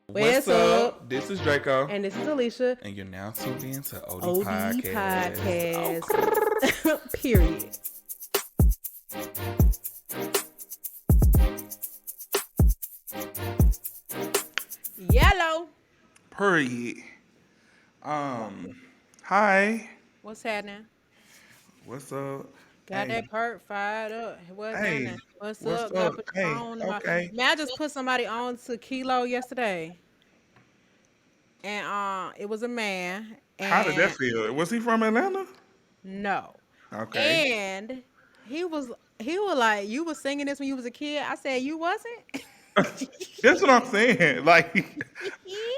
What's up? This is Draco. And this is Alicia. And you're now tuned in to OD Podcast. Oh. Period. Yellow. Period. Hi. What's happening? What's up? Got that perk fired up. What's happening? What's up? Up? Got put Hey, on okay. Man, I just put somebody on to Kilo yesterday. And it was a man. And How did that feel? Was he from Atlanta? No. Okay. And he was like, you was singing this when you was a kid. I said, you wasn't? That's what I'm saying. Like,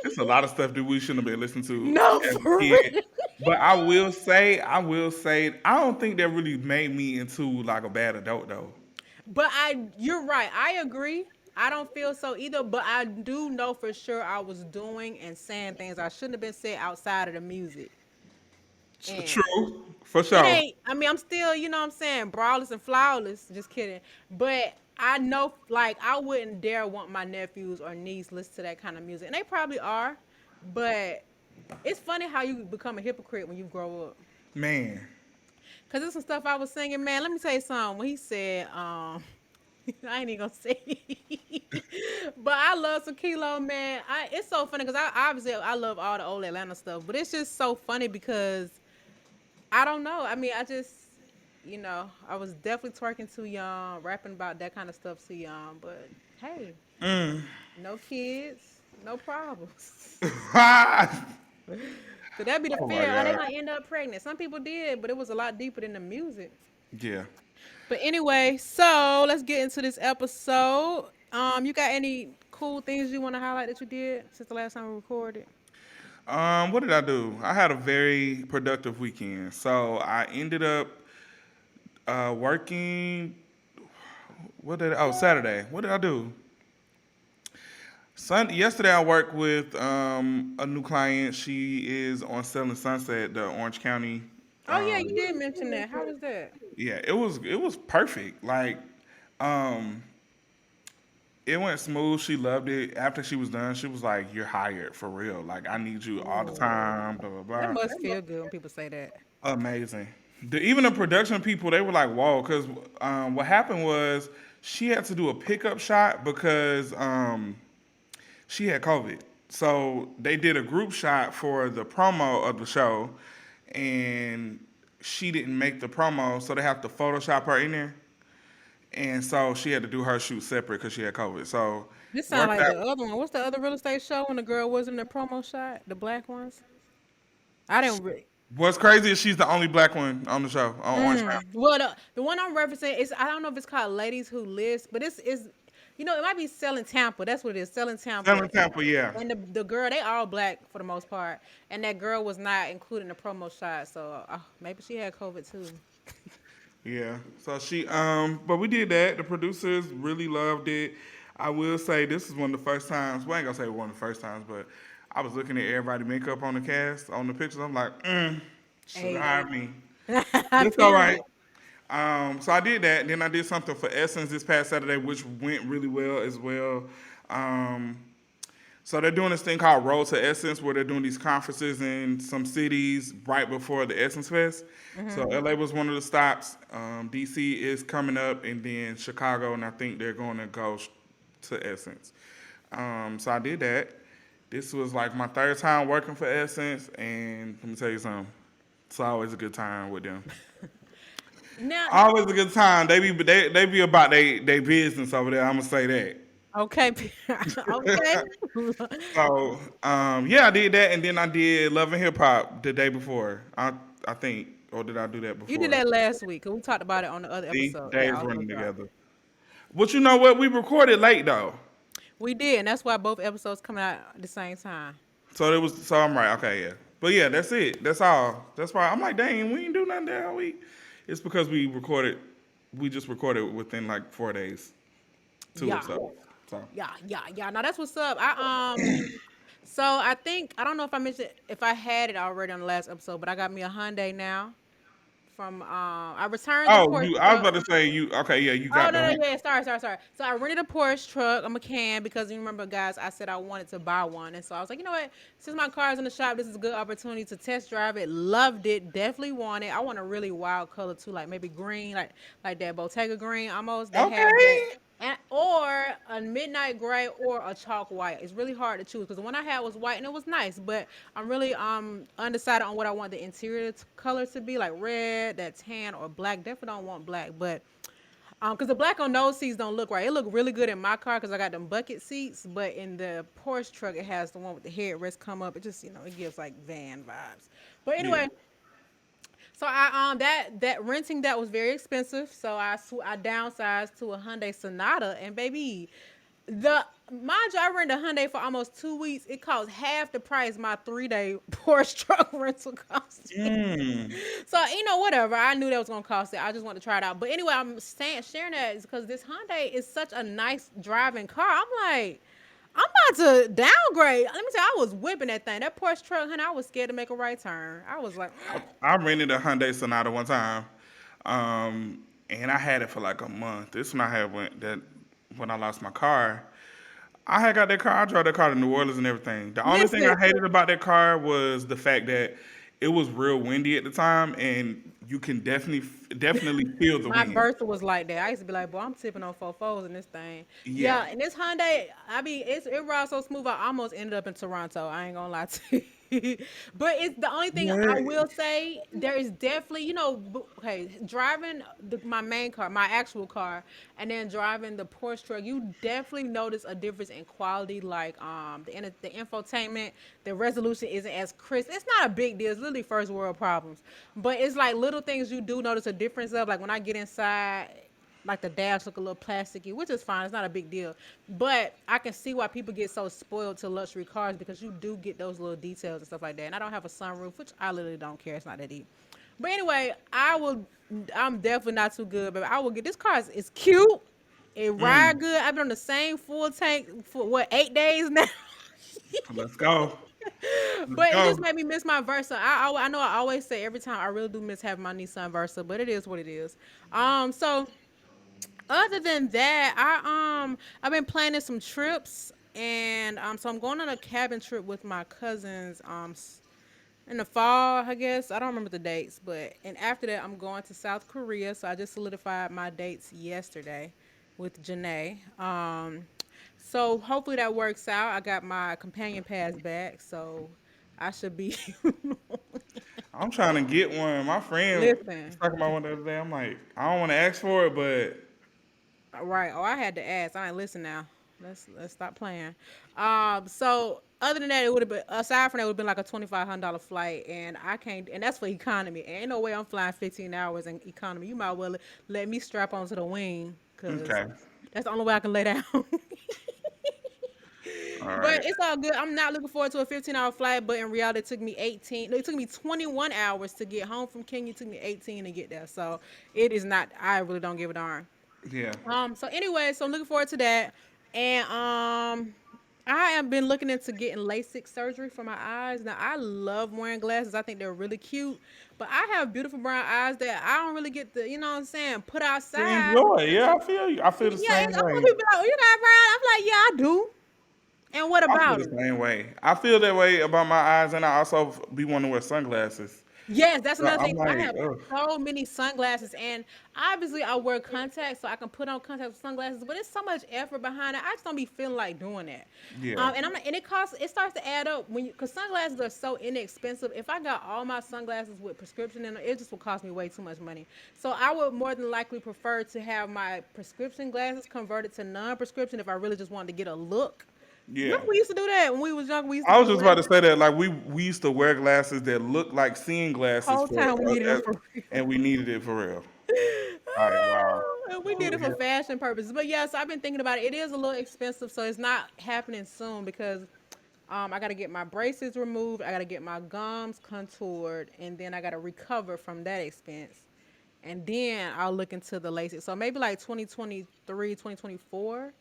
it's a lot of stuff that we shouldn't have been listening to No, as for a kid. real. But I will say, I don't think that really made me into like a bad adult though. But you're right. I agree. I don't feel so either, but I do know for sure I was doing and saying things I shouldn't have been saying outside of the music. And True, for it sure. ain't, I mean, I'm still, you know what I'm saying, braless and flawless. Just kidding. But I know, like, I wouldn't dare want my nephews or niece listen to that kind of music. And they probably are. But it's funny how you become a hypocrite when you grow up. Man. Because there's some stuff I was singing, man. Let me tell you something. When he said, I ain't even gonna say it. But I love some Kilo, man. It's so funny because I love all the old Atlanta stuff, but it's just so funny because I don't know. I mean, I was definitely twerking too young, rapping about that kind of stuff too young. But hey, no kids, no problems. So that'd be the Oh my fear. Oh, they God. might end up pregnant. Some people did, but it was a lot deeper than the music. Yeah. But anyway, so let's get into this episode. You got any cool things you want to highlight that you did since the last time we recorded? What did I do? I had a very productive weekend. So I ended up working. Saturday. What did I do? Yesterday I worked with a new client. She is on Selling Sunset, the Orange County. Oh yeah, you did mention that. How was that? Yeah, it was perfect. Like, um, it went smooth. She loved it. After she was done, she was like, "You're hired for real. Like, I need you all the Oh, time." Blah blah that blah. must feel good when people say that. Amazing. Even the production people, they were like, "Whoa!" Because what happened was she had to do a pickup shot because she had COVID. So they did a group shot for the promo of the show, and she didn't make the promo, so they have to Photoshop her in there. And so she had to do her shoot separate because she had COVID. So This sound worked like out. the other one. What's the other real estate show when the girl was in the promo shot? The black ones. I didn't really. What's crazy is she's the only black one on the show on Orange County. Well, the one I'm referencing is I don't know if it's called Ladies Who List, but it's is it might be Selling Tampa. That's what it is, Selling Tampa. Selling Tampa, yeah. And the girl, they all black for the most part, and that girl was not included in the promo shot, so maybe she had COVID too. Yeah. So but we did that. The producers really loved it. I will say this is one of the first times, well, I ain't gonna say one of the first times, but I was looking at everybody makeup on the cast, on the pictures. I'm like, should Hey, hire me. It's all right. period. So I did that. Then I did something for Essence this past Saturday, which went really well as well. Um, so they're doing this thing called Road to Essence, where they're doing these conferences in some cities right before the Essence Fest. So LA was one of the stops. DC is coming up, and then Chicago, and I think they're going to go to Essence. So I did that. This was like my third time working for Essence, and let me tell you something. It's always a good time with them. Now, Always a good time. They be about they business over there. I'm gonna say that. okay, okay. So yeah, I did that, and then I did Love and Hip Hop the day before. I think, or did I do that You did before? that last week, 'cause we talked about it on the other See, episode that days also running dropped. together. But you know what? We recorded late though, We did, and that's why both episodes coming out at the same time. so I'm right. Okay, yeah. But yeah, that's it. That's all. That's why I'm like, dang, we ain't do nothing that week. It's because we recorded. We just recorded within like 4 days, two Yeah, episodes. So yeah. Now that's what's up. So I don't know if I mentioned if I had it already on the last episode, but I got me a Hyundai now I returned the Oh, Porsche I was truck. about to say you. Okay, yeah, you Oh got the no, no, home. yeah, sorry. So I rented a Porsche truck, a Macan, because you remember, guys, I said I wanted to buy one, and so I was like, you know what? Since my car's in the shop, this is a good opportunity to test drive it. Loved it, definitely want it. I want a really wild color too, like maybe green, like that Bottega green, almost. They have that. Okay. Or a midnight gray or a chalk white. It's really hard to choose because the one I had was white and it was nice, but I'm really undecided on what I want the interior color to be, like red, that tan, or black. Definitely don't want black, but because the black on those seats don't look right. It looked really good in my car because I got them bucket seats, but in the Porsche truck, it has the one with the headrest come up. It just, it gives like van vibes. But Yeah. anyway, so that renting that was very expensive. So I downsized to a Hyundai Sonata, and baby, the mind you, I rented a Hyundai for almost 2 weeks. It cost half the price my 3 day Porsche truck rental cost me. Mm. So whatever. I knew that was gonna cost it. I just wanted to try it out. But anyway, I'm sharing that is because this Hyundai is such a nice driving car. I'm like, I'm about to downgrade. Let me tell you, I was whipping that thing. That Porsche truck, honey, I was scared to make a right turn. I was like, I rented a Hyundai Sonata one time, and I had it for like a month. This one I had when I lost my car. I had got that car. I drove that car to New Orleans and everything. The only thing I listen, hated about that car was the fact that it was real windy at the time, and you can definitely feel the my wind. Bertha was like that. I used to be like, boy, I'm tipping on four fours in this thing. Yeah. Yeah, and this Hyundai, it rides so smooth. I almost ended up in Toronto. I ain't gonna lie to you. But it's the only thing I What? will say. There is definitely, okay, driving my main car, my actual car, and then driving the Porsche truck, you definitely notice a difference in quality. Like the infotainment, the resolution isn't as crisp. It's not a big deal. It's literally first world problems. But it's like little things you do notice a difference of. Like when I get inside, like the dash look a little plasticky, which is fine. It's not a big deal. But I can see why people get so spoiled to luxury cars because you do get those little details and stuff like that. And I don't have a sunroof, which I literally don't care. It's not that deep. But anyway, I'm definitely not too good, but I will get this car is cute. It ride Mm. good. I've been on the same full tank for what 8 days now. Let's go. Let's But it just go. made me miss my Versa. I know I always say every time I really do miss having my Nissan Versa, but it is what it is. So other than that, I've been planning some trips, and so I'm going on a cabin trip with my cousins in the fall, I guess. I don't remember the dates, but and after that I'm going to South Korea. So I just solidified my dates yesterday with Janae. So hopefully that works out. I got my companion pass back, so I should be I'm trying to get one. My friend was listen. talking about one the other day. I'm like, I don't want to ask for it, but Right. Oh, I had to ask. I ain't listen now. Let's stop playing. So other than that, it would have been aside from that, it would have been like a $2,500 flight, and I can't. And that's for economy. Ain't no way I'm flying 15 hours in economy. You might well let me strap onto the wing, cause okay. that's the only way I can lay down. All But right. it's all good. I'm not looking forward to a 15-hour flight, but in reality, it took me 18. No, it took me 21 hours to get home from Kenya. It took me 18 to get there. So it is not. I really don't give a darn. Yeah. So anyway, so I'm looking forward to that. And I have been looking into getting LASIK surgery for my eyes. Now I love wearing glasses. I think they're really cute. But I have beautiful brown eyes that I don't really get to, what I'm saying, put To outside. enjoy. Yeah, I feel you. I feel the Yeah, same I'm gonna way. be like, oh, you got brown. I'm like, yeah, I do. And what I feel about the it? same way. I feel that way about my eyes, and I also be wanting to wear sunglasses. Yes, that's So another I'm thing. I like, have ugh. so many sunglasses, and obviously I wear contacts, so I can put on contacts with sunglasses. But it's so much effort behind it. I just don't be feeling like doing that. Yeah. And it costs. It starts to add up when because sunglasses are so inexpensive. If I got all my sunglasses with prescription in them, it just will cost me way too much money. So I would more than likely prefer to have my prescription glasses converted to non-prescription if I really just wanted to get a look. Yeah. Remember we used to do that when we was young. We used to I was get just about to glasses say that, like we used to wear glasses that looked like seeing glasses whole for, time we needed them for real. and we needed it for real. Like wow. And we did it for fashion purposes. But yes, I've been thinking about it. It is a little expensive, so it's not happening soon because I got to get my braces removed. I got to get my gums contoured, and then I got to recover from that expense. And then I'll look into the LASIK. So maybe like 2023, 2024.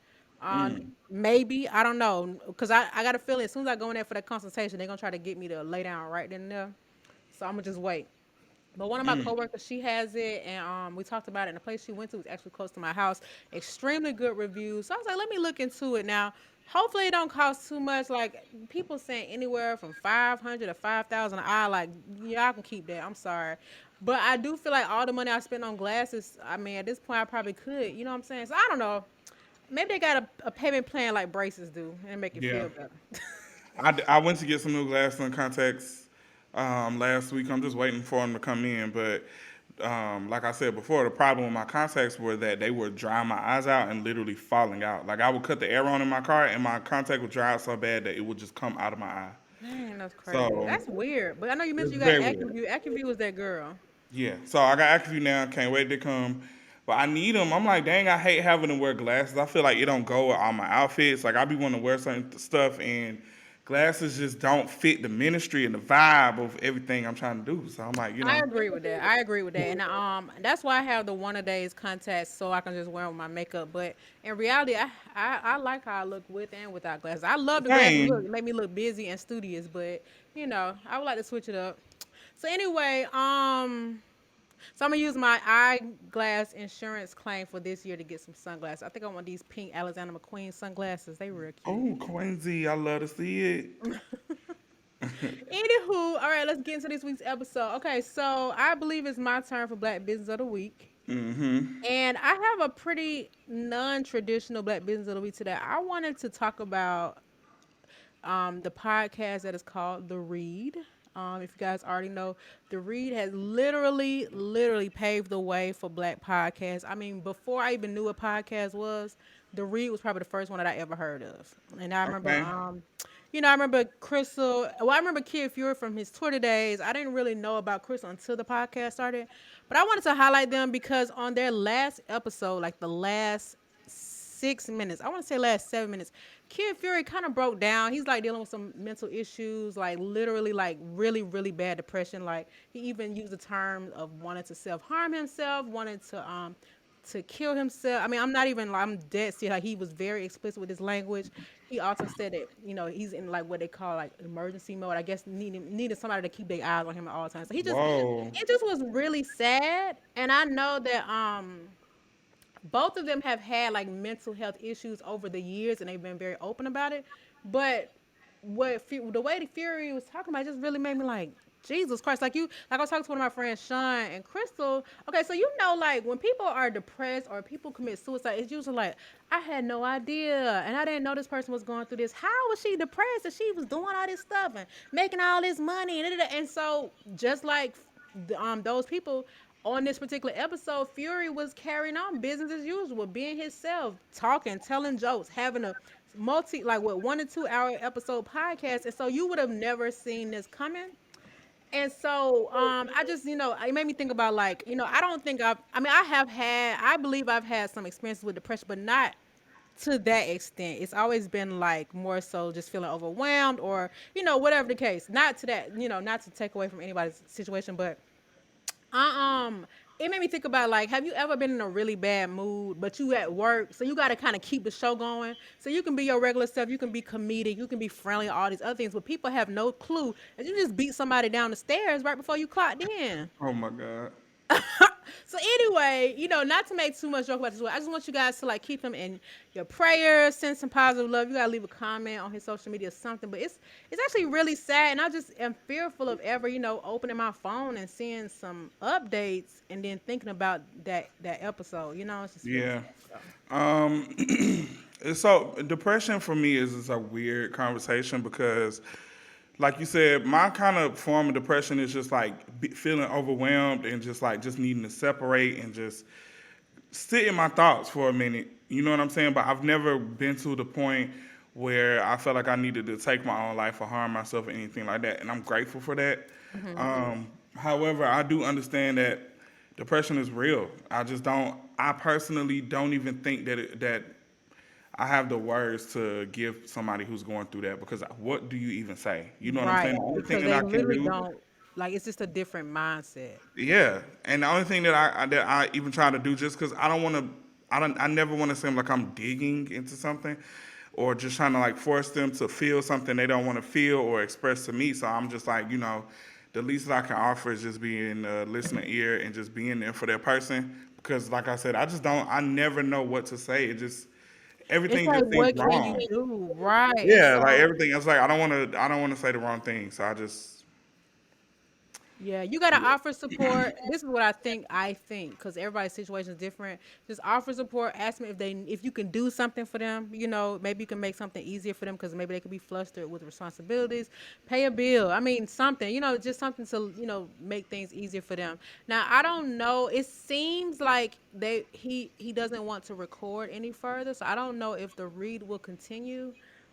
Maybe. I don't know. Because I got a feeling as soon as I go in there for that consultation, they're going to try to get me to lay down right then and there. So I'm going to just wait. But one of my coworkers, she has it, and we talked about it. And the place she went to was actually close to my house. Extremely good reviews. So I was like, let me look into it now. Hopefully, it don't cost too much. Like people saying anywhere from 500 to 5,000 an hour. Like y'all can keep that. I'm sorry, but I do feel like all the money I spent on glasses. I mean, at this point, I probably could. You know what I'm saying? So I don't know. Maybe they got a payment plan like braces do, and make you Yeah. feel better. I went to get some new glasses and contacts last week. I'm just waiting for them to come in. But like I said before, the problem with my contacts were that they were drying my eyes out and literally falling out. Like I would cut the air on in my car, and my contact would dry out so bad that it would just come out of my eye. Man, that's crazy. So That's weird. But I know you it's mentioned you got very weird. AccuView. AccuView was that girl. Yeah. So I got Acuvue now. Can't wait to come. But I need them. I'm like, dang, I hate having to wear glasses. I feel like it don't go with all my outfits. Like I be wanting to wear certain stuff, and glasses just don't fit the ministry and the vibe of everything I'm trying to do. So I'm like, I agree with that. I agree with that. And that's why I have the one a days contacts so I can just wear 'em with my makeup. But in reality, I like how I look with and without glasses. I love the glasses. Look, same. it make me look busy and studious, but I would like to switch it up. So anyway, so I'm gonna use my eyeglass insurance claim for this year to get some sunglasses. I think I want these pink Alexander McQueen sunglasses. They real cute. Oh, Quincy, I love to see it. Anywho, all right, let's get into this week's episode. Okay, so I believe it's my turn for Black Business of the Week. And I have a pretty non-traditional Black Business of the Week today. I wanted to talk about the podcast that is called The Read. If you guys already know, The Read has literally paved the way for Black podcasts. I mean, before I even knew what podcast was, The Read was probably the first one that I ever heard of. And I remember, Okay. I remember Crystal. Well, I remember Kid Fury from his Twitter days. I didn't really know about Crystal until the podcast started, but I wanted to highlight them because on their last episode, like the last 6 minutes, I want to say last 7 minutes, Kid Fury kind of broke down. He's like dealing with some mental issues, like literally, like really bad depression. Like he even used the term of wanting to self-harm himself, wanted to kill himself. I mean, I'm not even, I'm dead serious. Like he was very explicit with his language. He also said that he's in like what they call like emergency mode. I guess needed somebody to keep their eyes on him at all times. So Whoa. it just was really sad. And I know that both of them have had like mental health issues over the years, and they've been very open about it. But the way the Fury was talking about it just really made me like, Jesus Christ. Like I was talking to one of my friends, Sean and Crystal. Okay, so like when people are depressed or people commit suicide, it's usually like, I had no idea and I didn't know this person was going through this. How was she depressed if she was doing all this stuff and making all this money and so just like those people on this particular episode, Fury was carrying on business as usual, being himself, talking, telling jokes, having a 1 to 2 hour episode podcast. And so you would have never seen this coming. And so I just, it made me think about like, I don't think I believe I've had some experiences with depression, but not to that extent. It's always been like more so just feeling overwhelmed or, whatever the case. Not to that, not to take away from anybody's situation, but it made me think about like, have you ever been in a really bad mood, but you at work, so you got to kind of keep the show going. So you can be your regular self, you can be comedic, you can be friendly, all these other things, but people have no clue that you just beat somebody down the stairs right before you clocked in. Oh my God. So anyway, not to make too much joke about this, I just want you guys to like keep him in your prayers, send some positive love. You gotta leave a comment on his social media or something. But it's actually really sad, and I just am fearful of ever, opening my phone and seeing some updates and then thinking about that episode. It's just really Yeah. sad. So depression for me is a weird conversation because, like you said, my kind of form of depression is just like feeling overwhelmed and just needing to separate and just sit in my thoughts for a minute. You know what I'm saying? But I've never been to the point where I felt like I needed to take my own life or harm myself or anything like that. And I'm grateful for that. However, I do understand that depression is real. I personally don't even think that I have the words to give somebody who's going through that because what do you even say? You know what I'm saying? Right, The only thing because that they I can literally do, don't like. It's just a different mindset. yeah. And the only thing that I even try to do, just because I don't want to, I never want to seem like I'm digging into something, or just trying to like force them to feel something they don't want to feel or express to me. So I'm just like, the least that I can offer is just being a listening ear and just being there for that person. Because, like I said, I never know what to say. It's Everything like, just seems what can you wrong. do? Right. And Yeah, like so, everything. It's like I don't want to say the wrong thing. So I just, yeah, you gotta offer support. This is what I think, because everybody's situation is different. Just offer support. Ask them if you can do something for them. Maybe you can make something easier for them because maybe they could be flustered with responsibilities. Pay a bill. I mean, something. Just something to make things easier for them. Now, I don't know. It seems like he doesn't want to record any further, so I don't know if the read will continue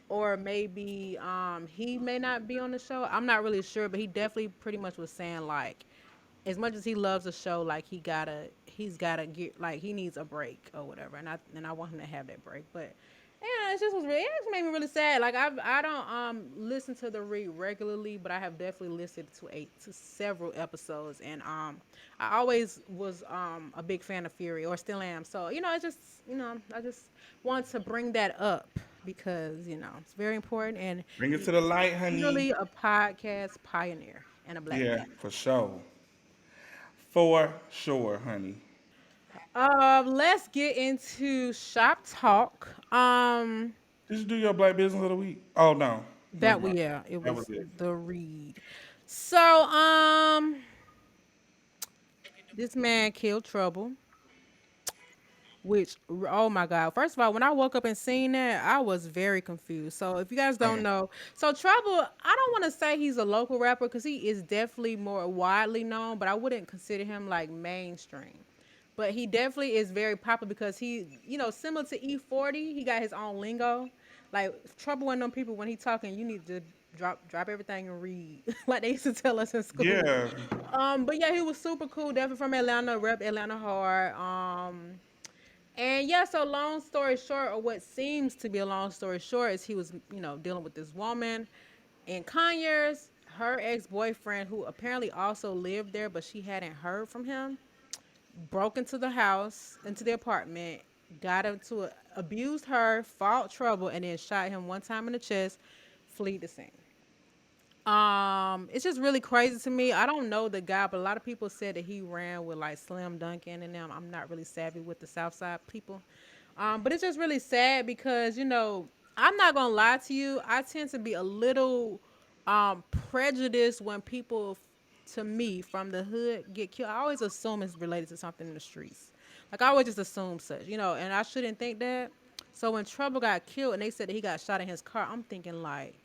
or maybe he may not be on the show. I'm not really sure, but he definitely pretty much was saying like as much as he loves the show, like he's gotta get like he needs a break or whatever. And I want him to have that break. But yeah, it just made me really sad. Like I don't listen to the read regularly, but I have definitely listened to several episodes, and I always was a big fan of Fury, or still am. So I just want to bring that up because it's very important, and bring it he's to the light, honey. really a podcast pioneer and a black Yeah, man. for sure. For sure, honey. Let's get into shop talk. Did you do your black business of the week? Oh no, never mind. Yeah, it That was was it. the read. So, this man killed Trouble, which, oh my God. First of all, when I woke up and seen that, I was very confused. So, if you guys don't Same. know, so Trouble, I don't want to say he's a local rapper because he is definitely more widely known, but I wouldn't consider him like mainstream. But he definitely is very popular because similar to E40, he got his own lingo. Like Trouble, one of them people when he talking, you need to drop everything and read, like they used to tell us in school. Yeah, But yeah, he was super cool. Definitely from Atlanta, rep Atlanta hard. And yeah, so long story short, or what seems to be a long story short, is he was dealing with this woman in Conyers. Her ex boyfriend, who apparently also lived there, but she hadn't heard from him, broke into the house, into the apartment, got into it, abused her, fought Trouble, and then shot him one time in the chest, flee the scene. It's just really crazy to me. I don't know the guy, but a lot of people said that he ran with like Slim Duncan and them. I'm not really savvy with the South Side people. But it's just really sad because, I'm not gonna lie to you. I tend to be a little prejudiced when people to me from the hood get killed. I always assume it's related to something in the streets. Like I always just assume such, and I shouldn't think that. So when Trouble got killed and they said that he got shot in his car, I'm thinking like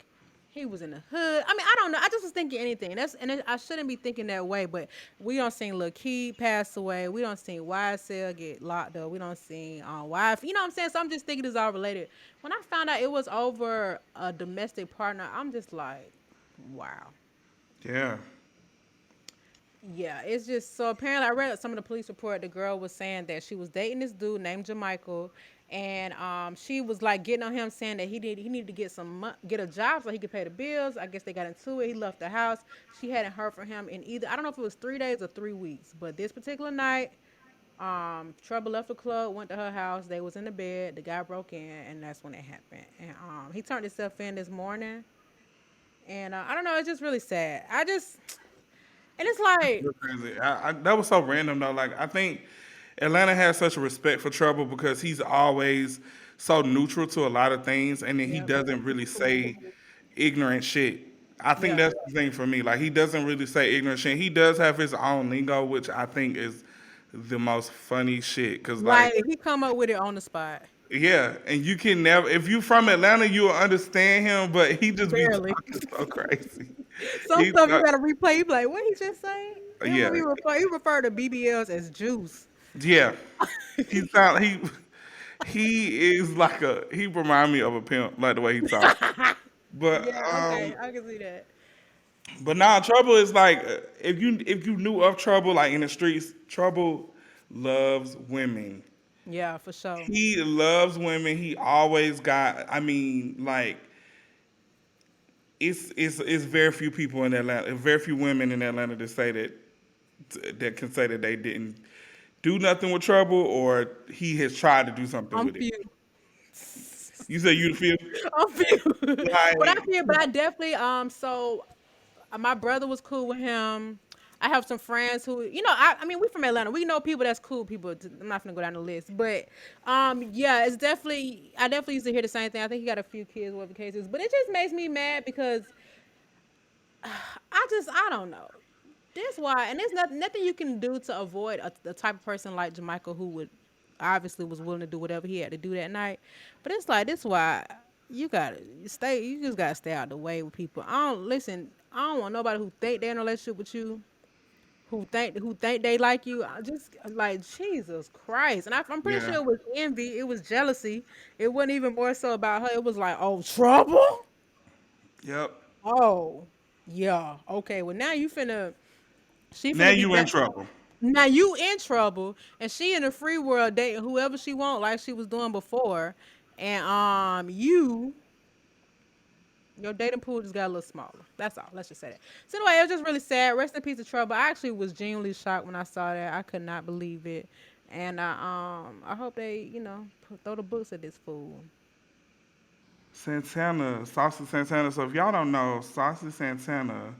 he was in the hood. I mean, I don't know. I just was thinking anything. I shouldn't be thinking that way. But we don't seen Lil Key pass away. We don't seen YSL get locked up. We don't seen wife. You know what I'm saying? So I'm just thinking it's all related. When I found out it was over a domestic partner, I'm just like, wow. yeah. Yeah, it's just so apparently I read some of the police report. The girl was saying that she was dating this dude named Jamichael, and she was like getting on him saying that he needed to get a job so he could pay the bills. I guess they got into it. He left the house. She hadn't heard from him in either I don't know if it was 3 days or 3 weeks, but this particular night, Trouble left the club, went to her house. They was in the bed. The guy broke in, and that's when it happened. And he turned himself in this morning, and I don't know. It's just really sad. And it's like. That's crazy. That was so random though. Like I think Atlanta has such a respect for Trouble because he's always so neutral to a lot of things, and then he Yeah. doesn't really say ignorant shit. I think Yeah. that's the thing for me. Like he doesn't really say ignorant shit. He does have his own lingo, which I think is the most funny shit. Cause like, Right. He come up with it on the spot. yeah, and you can never if you from Atlanta, you'll understand him, but he just be Barely. talking so crazy. Some He, stuff you gotta replay. You be like, what he just say? Remember yeah, he referred to BBLs as juice. yeah. He is like he remind me of a pimp, like the way he talk. But Yeah, okay, I can see that. now Trouble is like if you knew of Trouble like in the streets, Trouble loves women. Yeah, for sure. He loves women. He always got. I mean, like it's very few people in Atlanta, very few women in Atlanta that can say that they didn't do nothing with Trouble or he has tried to do something I'm with it. few. You say you feel I'm few. But I like feel, but I definitely so my brother was cool with him. I have some friends who, I mean, we from Atlanta. We know people that's cool people. I'm not gonna go down the list, but yeah, it's definitely. I definitely used to hear the same thing. I think he got a few kids, whatever the case is. But it just makes me mad because I don't know. That's why, and there's nothing you can do to avoid the type of person like Jamaica who would obviously was willing to do whatever he had to do that night. But it's like this why you gotta stay. You just gotta stay out the way with people. I don't listen. I don't want nobody who think they're in a relationship with you, who think they like you. I just like Jesus Christ. And I'm pretty sure Yeah. it was envy. It was jealousy. It wasn't even more so about her. It was like, oh, trouble. Yep. Oh, yeah. Okay. Well, now you finna. She Now finna be you in back. trouble. Now you in trouble, and she in the free world dating whoever she want, like she was doing before, and your dating pool just got a little smaller. That's all. Let's just say that. So anyway, it was just really sad. Rest in peace of trouble. I actually was genuinely shocked when I saw that. I could not believe it, and I hope they throw the books at this fool. Santana, Saucy Santana. So if y'all don't know, Saucy Santana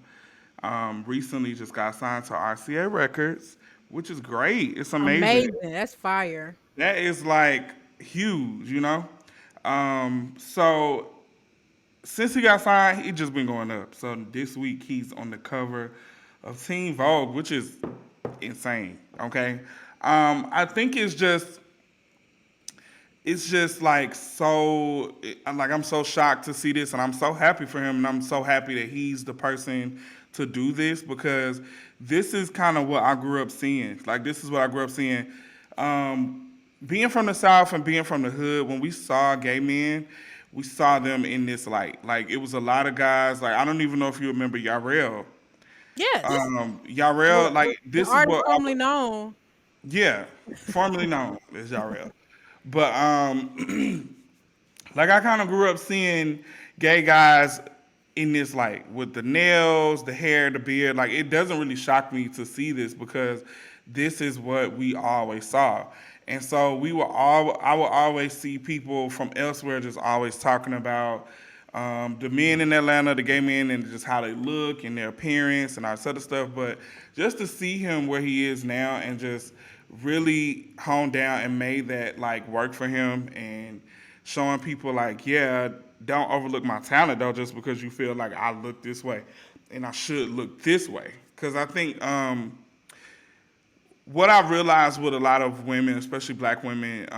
recently just got signed to RCA Records, which is great. It's amazing. Amazing. That's fire. That is like huge, you know. So since he got signed, he just been going up. So this week he's on the cover of Teen Vogue, which is insane. Okay, I think it's just like so. I'm so shocked to see this, and I'm so happy for him, and I'm so happy that he's the person to do this because this is kind of what I grew up seeing. Like this is what I grew up seeing. Being from the South and being from the hood, when we saw gay men, we saw them in this light. Like it was a lot of guys. Like I don't even know if you remember Yarel. Yes. Yarel, like The this is artist what. formerly known. Yeah, formerly known as Yarel. But like I kind of grew up seeing gay guys in this light with the nails, the hair, the beard. Like it doesn't really shock me to see this because this is what we always saw. And so I will always see people from elsewhere just always talking about the men in Atlanta, the gay men, and just how they look and their appearance and all this other stuff. But just to see him where he is now and just really honed down and made that like work for him and showing people like, yeah, don't overlook my talent though, just because you feel like I look this way and I should look this way. Because I think what I realized with a lot of women, especially black women,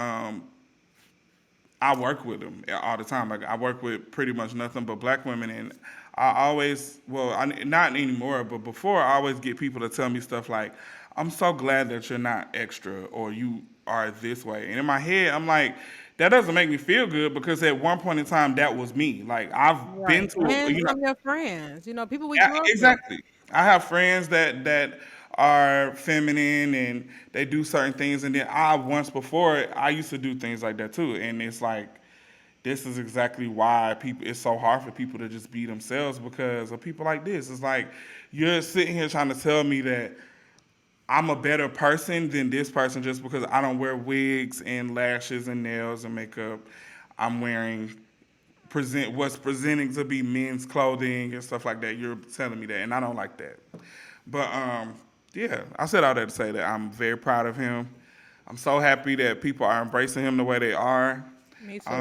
I work with them all the time. Like I work with pretty much nothing but black women, and I always, not anymore, but before, I always get people to tell me stuff like, "I'm so glad that you're not extra or you are this way." And in my head, I'm like, that doesn't make me feel good because at one point in time, that was me. Like I've been Right. to, And some of your friends, people we yeah, grew up with. exactly. I have friends that are feminine and they do certain things, and then once before I used to do things like that too, and it's like this is exactly why people it's so hard for people to just be themselves because of people like this. It's like you're sitting here trying to tell me that I'm a better person than this person just because I don't wear wigs and lashes and nails and makeup. I'm wearing what's presenting to be men's clothing and stuff like that. You're telling me that, and I don't like that. But yeah, I said all that to say that I'm very proud of him. I'm so happy that people are embracing him the way they are. Me too.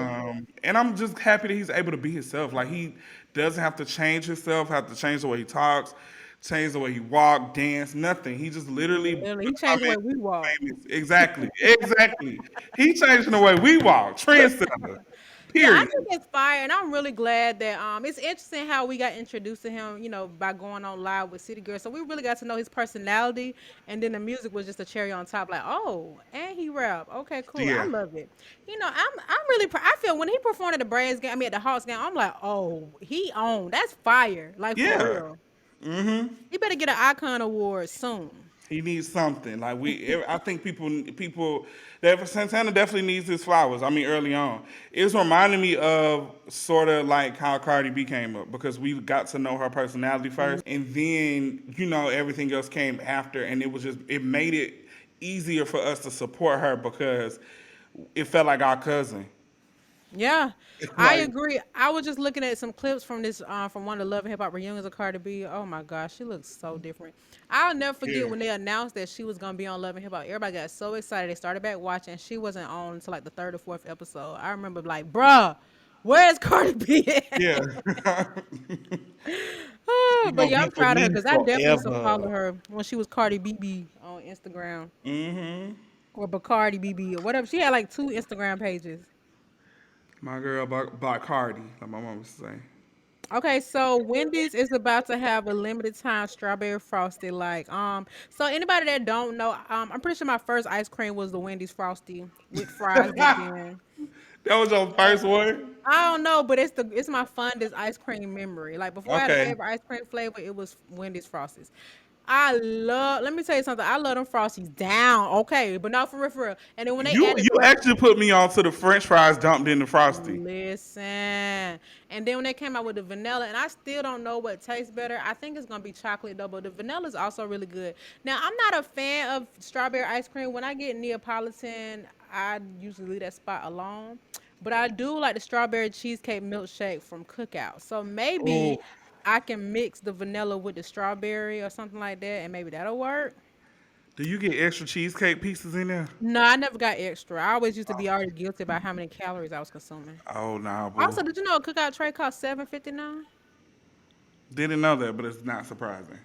And I'm just happy that he's able to be himself. Like he doesn't have to change himself, have to change the way he talks, change the way he walk, dance, nothing. He just literally Literally, he changed the becoming way we walk. famous. Exactly, exactly. He changing the way we walk. Trendsetter. Yeah, I Period. think it's fire, and I'm really glad that it's interesting how we got introduced to him, by going on live with City Girl. So we really got to know his personality, and then the music was just a cherry on top. Like, oh, and he rap. Okay, cool. I Yeah. love it. I'm really. I feel when he performed at the Braves game, I mean at the Hawks game, I'm like, oh, he on. That's fire. Like for Yeah. real. He better get an icon award soon. He needs something. Like I think people that Santana definitely needs his flowers. I mean, early on, it's reminding me of sort of like how Cardi B came up because we got to know her personality first, and then everything else came after, and it made it easier for us to support her because it felt like our cousin. Yeah, I Like, agree. I was just looking at some clips from this from one of the Love and Hip Hop reunions of Cardi B. Oh my gosh, she looks so different. I'll never forget yeah, when they announced that she was gonna be on Love and Hip Hop. Everybody got so excited. They started back watching. She wasn't on until like the third or fourth episode. I remember like, bruh, where's Cardi B yeah. at? She But gonna yeah, be I'm for proud of her me because I definitely used to follow forever. her when she was Cardi BB on Instagram Mm-hmm. or Bacardi BB or whatever. She had like two Instagram pages. My girl bought Cardi, like my mom was saying. Okay, so Wendy's is about to have a limited time strawberry frosty. So anybody that don't know, I'm pretty sure my first ice cream was the Wendy's frosty with fries dipped That in. was your first one? I don't know, but it's my fondest ice cream memory. Like before I had a Okay. favorite ice cream flavor, it was Wendy's Frosties. I love. Let me tell you something. I love them Frosties down. Okay, but not for real, for real. And then when they You added you actually put me on to the French fries dumped in the frosty. listen, and then when they came out with the vanilla, and I still don't know what tastes better. I think it's gonna be chocolate double. The vanilla is also really good. Now I'm not a fan of strawberry ice cream. When I get Neapolitan, I usually leave that spot alone. But I do like the strawberry cheesecake milkshake from Cookout. So maybe Oh, I can mix the vanilla with the strawberry or something like that, and maybe that'll work. do you get extra cheesecake pieces in there? No, I never got extra. I always used to be already guilty about how many calories I was consuming. Oh nah, boo. Also, did you know a cookout tray cost $7.59? Didn't know that, but it's not surprising.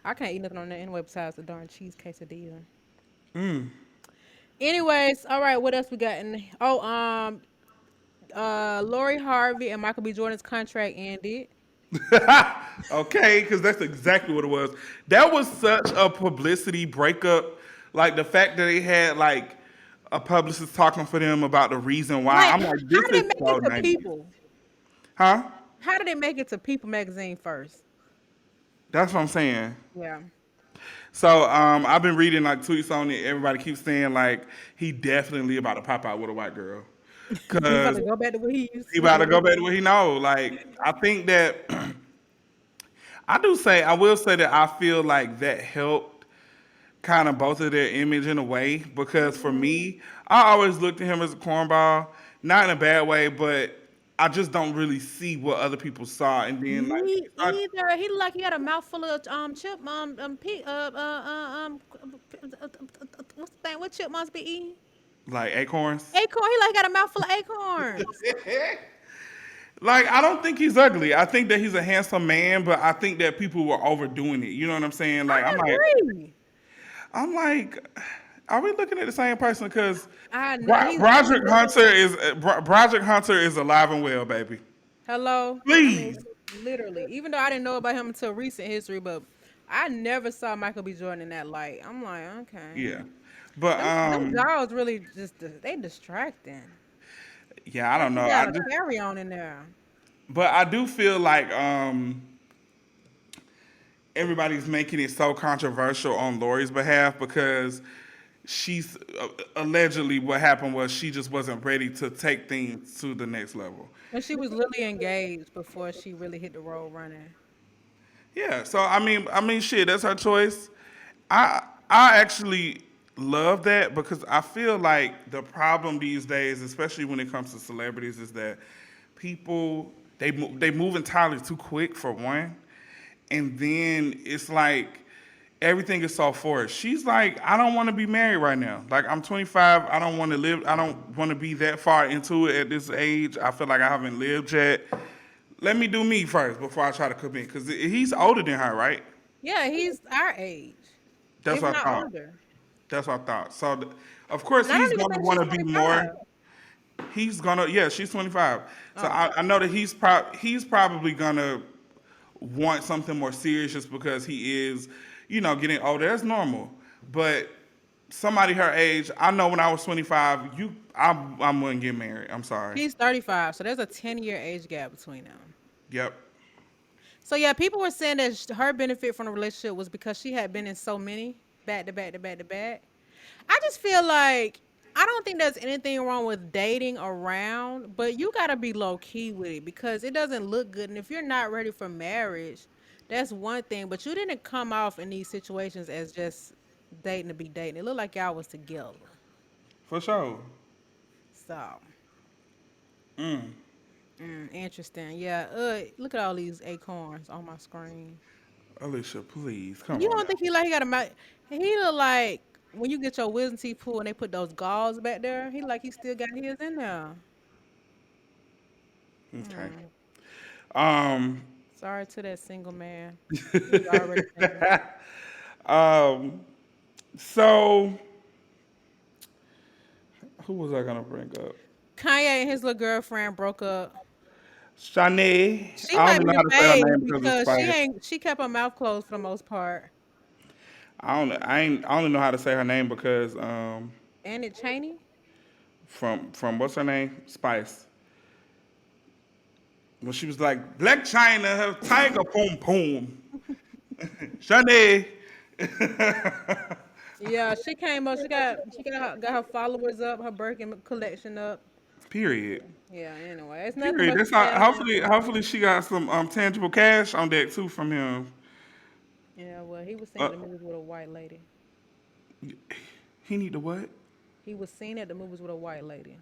I can't eat nothing on there anyway besides the darn cheese quesadilla. Mm. Anyways, all right, what else we got in? Lori Harvey and Michael B. Jordan's contract ended. Okay, because that's exactly what it was. That was such a publicity breakup. Like the fact that they had like a publicist talking for them about the reason why. Like, I'm like, how this did is they make so it to 90s. People? Huh? How did they make it to People magazine first? That's what I'm saying. Yeah. So I've been reading like tweets on it. Everybody keeps saying like he definitely about to pop out with a white girl. He about Cause to go back to what he used he to about to go do. back to what he know. Like I think that I will say that I feel like that helped kind of both of their image in a way because for me, I always looked at him as a cornball, not in a bad way, but I just don't really see what other people saw. And then like Me either. He looked like he had a mouthful of chip what's the thing? What chipmunks be eating? like acorns. Acorn. He like got a mouthful of acorns. Like I don't think he's ugly. I think that he's a handsome man, but I think that people were overdoing it. You know what I'm saying? Like I agree. I'm like, are we looking at the same person? Because I know Broderick Hunter is alive and well, baby. hello. I mean, Please, literally. Even though I didn't know about him until recent history, but I never saw Michael B. Jordan in that light. I'm like, okay. yeah, but Them dolls really just they distracting. yeah, I don't know. You got a carry on in there. But I do feel like everybody's making it so controversial on Lori's behalf because she's allegedly what happened was she just wasn't ready to take things to the next level. And she was really engaged before she really hit the road running. Yeah, so I mean, shit, that's her choice. I actually love that because I feel like the problem these days, especially when it comes to celebrities, is that people they move entirely too quick for one, and then it's like everything is so forced. She's like, I don't want to be married right now. Like I'm 25. I don't want to live. I don't want to be that far into it at this age. I feel like I haven't lived yet. Let me do me first before I try to commit. Because he's older than her, right? Yeah, he's our age, That's if what I not thought. older. That's what I thought. So, of course, And I he's don't even going to think she's want to be more. 25. Yeah, she's 25. So Oh, I know that he's probably going to want something more serious just because he is, getting older. That's normal. But somebody her age, I know when I was 25, I wouldn't get married. I'm sorry. he's 35, so there's a 10-year age gap between them. Yep. So yeah, people were saying that her benefit from the relationship was because she had been in so many back to back to back to back. I just feel like I don't think there's anything wrong with dating around, but you gotta be low key with it because it doesn't look good. And if you're not ready for marriage, that's one thing. But you didn't come off in these situations as just dating to be dating. It looked like y'all was together. For sure. So Interesting. Yeah. Look at all these acorns on my screen. Alicia, please, come You on don't now. think he got a mouth? He look like when you get your wisdom teeth pulled and they put those gauze back there. He like he still got his in there. Okay. Um, Sorry to that single man. He's already single. um, so who was I gonna bring up? Kanye and his little girlfriend broke up. Shanae. She I might only know be how the to say her fave name because of because Spice. she kept her mouth closed for the most part. I only know how to say her name because And it Chaney? from what's her name? Spice. When she was like Black China, her tiger boom boom. Shanae. Yeah, she came up. Got her followers up, her Birkin collection up. Period. Yeah. Anyway, it's nothing Period. much That's to say not, on that. hopefully she got some tangible cash on deck too from him. Yeah. Well, he was seen Uh, at the movies with a white lady. he need to what? He was seen at the movies with a white lady.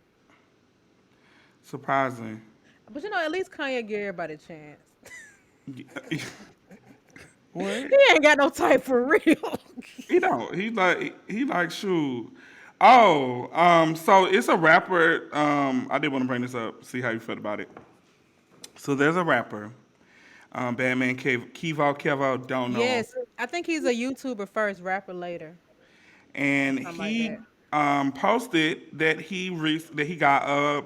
Surprising. But at least Kanye give everybody a chance. What? He ain't got no type for real. He don't. He like shoot. Oh, so it's a rapper. I did want to bring this up. See how you felt about it. So there's a rapper. Bandman Kevo, don't know him. Yes, I think he's a YouTuber first, rapper later, And something like he that. posted that that he got a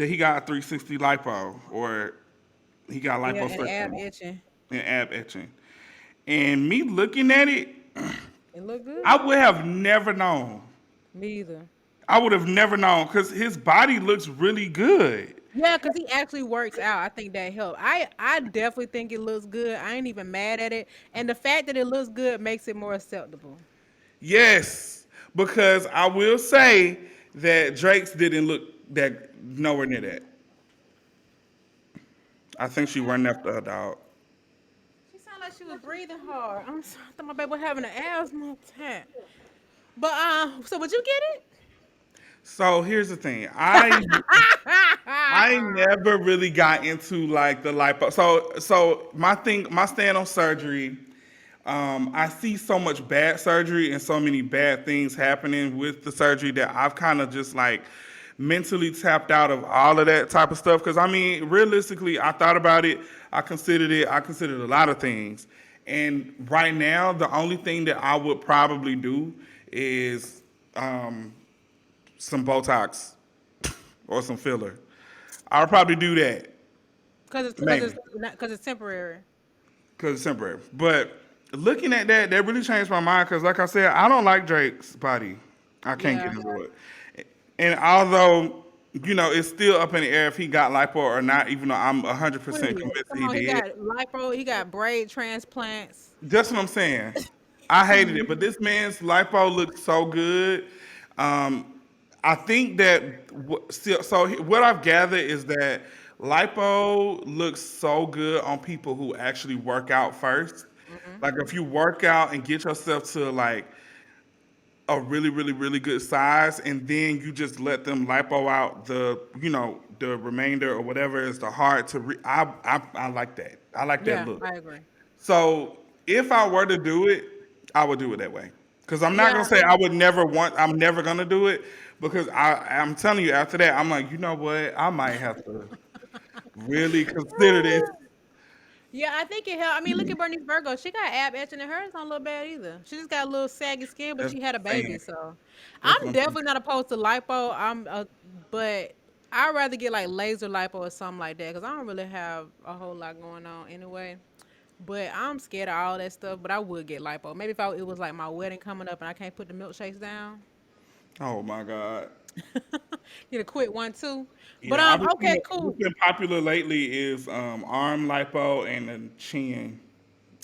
360 lipo or he got Yeah, and ab liposuction itching. and ab etching. And me looking at it, It look good. I would have never known. Me either. I would have never known because his body looks really good. Yeah, because he actually works out. I think that helped. I definitely think it looks good. I ain't even mad at it. And the fact that it looks good makes it more acceptable. Yes, because I will say that Drake's didn't look that nowhere near that. I think she running after her dog. She sounded like she was breathing hard. I'm sorry, I thought my baby was having an asthma attack. But so would you get So here's the thing. I it? never really got into like the lipo. So my stand on surgery. I see so much bad surgery and so many bad things happening with the surgery that I've kind of just like mentally tapped out of all of that type of stuff. Because I mean, realistically, I thought about it. I considered it. I considered a lot of things. And right now, the only thing that I would probably do is some Botox or some filler. I'll probably do that, maybe, Because it's temporary. because it's temporary. But looking at that, that really changed my mind. Because, like I said, I don't like Drake's body. I can't get Yeah. into it. And although, it's still up in the air if he got lipo or not, even though I'm 100% Please. convinced Come he on, he did. got lipo, he got braid transplants. That's what I'm saying. I hated it, but this man's lipo looks so good. Um, I think that what I've gathered is that lipo looks so good on people who actually work out first. Hmm. Like if you work out and get yourself to like a really, really, really good size, and then you just let them lipo out the remainder or whatever is the hard to. I like that. I like that Yeah, look. I agree. So if I were to do it, I would do it that way. Because I'm not gonna Yeah, say I would never want. I'm never gonna do it because I'm telling you after that I'm like, you know what? I might have to really consider this. yeah, I think it helped. I mean, look at Bernice Virgo. She got ab etching, and hers don't look bad either. She just got a little saggy skin, but That's she what had a I'm saying. baby, so That's what I'm I'm saying. definitely not opposed to lipo. But I'd rather get like laser lipo or something like that because I don't really have a whole lot going on anyway. But I'm scared of all that stuff. But I would get lipo. Maybe if it was like my wedding coming up and I can't put the milkshakes down, Oh my god. get a quick one too. But Yeah, okay, what's cool. been popular lately is arm lipo and the chin.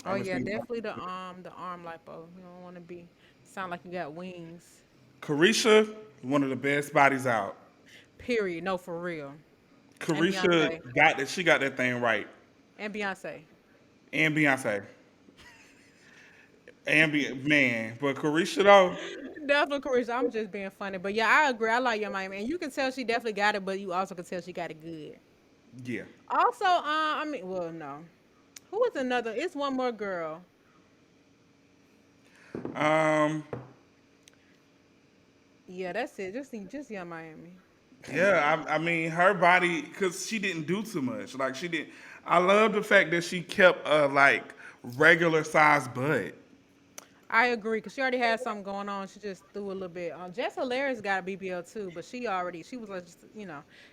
Oh I've been yeah, seeing definitely the arm lipo. You don't want to be sound like you got wings. Carisha, one of the best bodies out. Period. No, for real. And Carisha Beyonce. got that. She got that thing right. And Beyonce. And Beyonce. Man, but Carisha though. Definitely, Carisha. I'm just being funny, but yeah, I agree. I like your Miami, and you can tell she definitely got it, but you also can tell she got it good. Yeah. Also, I mean, well, no. Who was another? It's one more girl. Um, Yeah, that's it. Just Young Miami. yeah, I mean, her body, because she didn't do too much. Like, she didn't. I love the fact that she kept a, like, regular size butt. I agree because she already had something going on. She just threw a little bit. Jess Hilarious got a BBL too, but she was like, just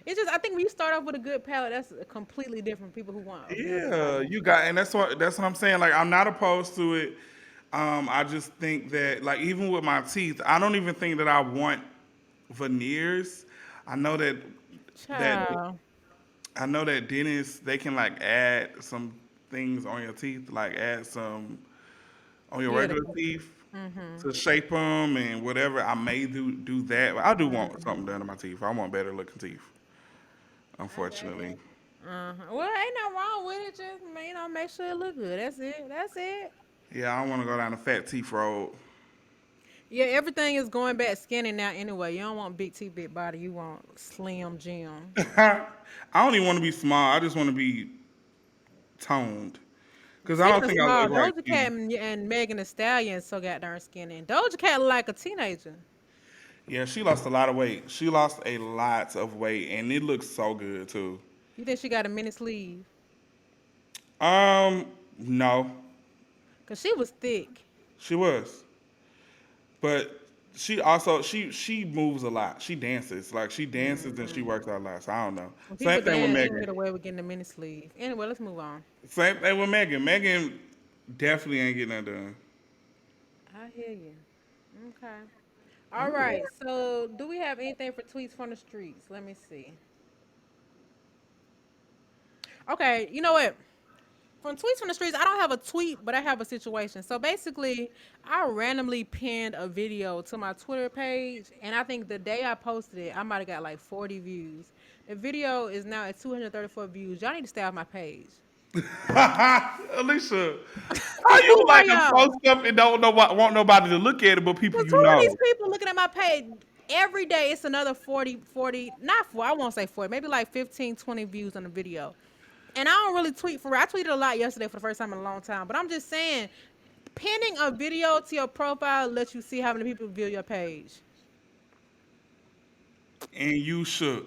it's just I think when you start off with a good palate, that's a completely different people who want a bigger Yeah, body. you got, and that's what I'm saying. Like, I'm not opposed to it. I just think that, like, even with my teeth, I don't even think that I want veneers. I know that Child, I know that dentists they can like add some things on your teeth, like add some on your yeah, regular teeth to shape them and whatever. I may do that, but I do want something done to my teeth. I want better looking teeth, I got unfortunately. you. Well, ain't nothing wrong with it. Just make sure it look good. That's it. That's it. Yeah, I don't want to go down the fat teeth road. Yeah, everything is going back skinny now anyway. You don't want big T, big body. You want slim Jim. I don't even want to be small. I just want to be toned. Cause I Speaking don't of think I look small, right. Doja Cat and Megan Thee Stallion so goddamn skinny. And Doja Cat look like a teenager. Yeah, she lost a lot of weight. She lost a lot of weight, and it looks so good too. You think she got a mini sleeve? No, Cause she was thick. she was, but she moves a lot. She dances like she dances and she works out a lot. So I don't know. When Same people thing with dance, they can Megan. get away with getting a mini sleeve. Anyway, let's move on. Same thing with Megan. Megan definitely ain't getting that done. I hear you. Okay. All right. So, do we have anything for tweets from the streets? Let me see. Okay. You know what? From tweets from the streets, I don't have a tweet, but I have a situation. So basically, I randomly pinned a video to my Twitter page, and I think the day I posted it, I might have got like 40 views. The video is now at 234 views. Y'all need to stay off my page. Alicia, how you Who are like to y'all? post stuff and don't know what want nobody to look at it but people Because you who are these know? people looking at my page? Every day it's another 40, not 4, I won't say 40, maybe like 15, 20 views on the video. And I don't really tweet for real. I tweeted a lot yesterday for the first time in a long time. But I'm just saying, pinning a video to your profile lets you see how many people view your page. And you should.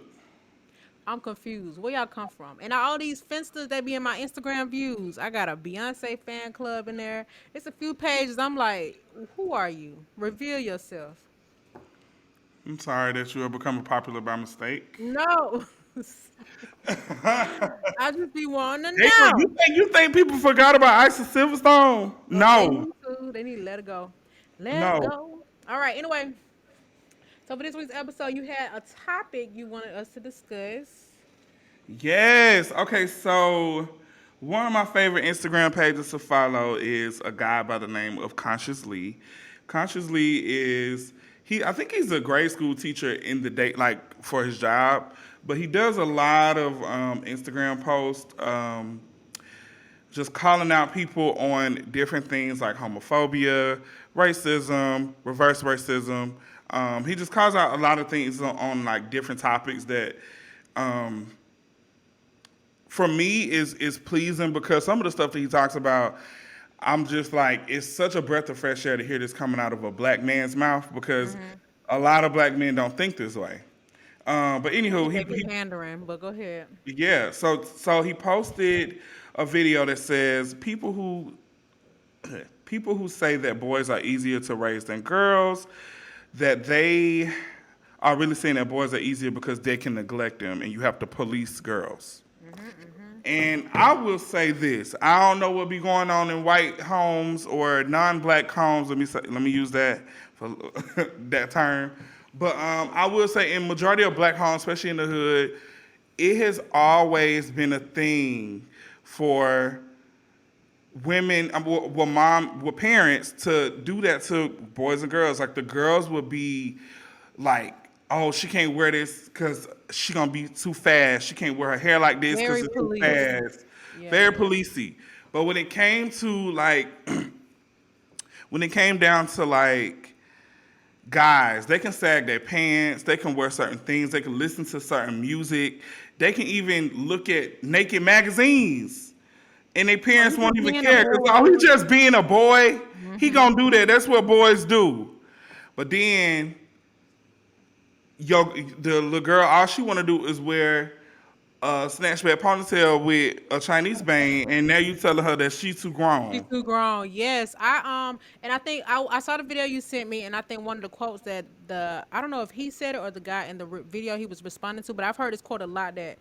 I'm confused. Where y'all come from? And all these finsters that be in my Instagram views. I got a Beyonce fan club in there. It's a few pages. I'm like, who are you? Reveal yourself. I'm sorry that you have become popular by mistake. No. I just be wanting to April, know. you think people forgot about Isis Silverstone? Oh, they No, need to. They need to let it go. Let it no. go. All right. Anyway, so for this week's episode, you had a topic you wanted us to discuss. Yes. Okay, so one of my favorite Instagram pages to follow is a guy by the name of Conscious Lee. Conscious Lee is I think he's a grade school teacher in the day like for his job, but he does a lot of Instagram posts. Just calling out people on different things like homophobia, racism, reverse racism. He just calls out a lot of things on like different topics that, um, for me, is pleasing because some of the stuff that he talks about, I'm just like, it's such a breath of fresh air to hear this coming out of a black man's mouth because Mm-hmm. a lot of black men don't think this way. But I think anywho, they be pandering, but go ahead. yeah, so he posted a video that says people who say that boys are easier to raise than girls, that they are really saying that boys are easier because they can neglect them and you have to police girls. And I will say this: I don't know what be going on in white homes or non-black homes. Let me use that for that term. But I will say, in majority of black homes, especially in the hood, it has always been a thing for women, parents to do that to boys and girls. Like the girls would be like, "Oh, she can't wear this because she gonna be too fast. She can't wear her hair like this because Very it's too policey. fast." Yeah. Very policey. But when it came to like, when it came down to like guys, they can sag their pants, they can wear certain things, they can listen to certain music, they can even look at naked magazines, and their Oh, parents he won't just even being a care because oh, he boy. just being a boy. He Hmm. gonna do that. That's what boys do. But then, the little girl, all she wanna do is wear a snatchback ponytail with a Chinese bang, and now you telling her that she's too She's grown. too grown. Yes, and I think I saw the video you sent me, and I think one of the quotes that I don't know if he said it or the guy in the video he was responding to, but I've heard this quote a lot that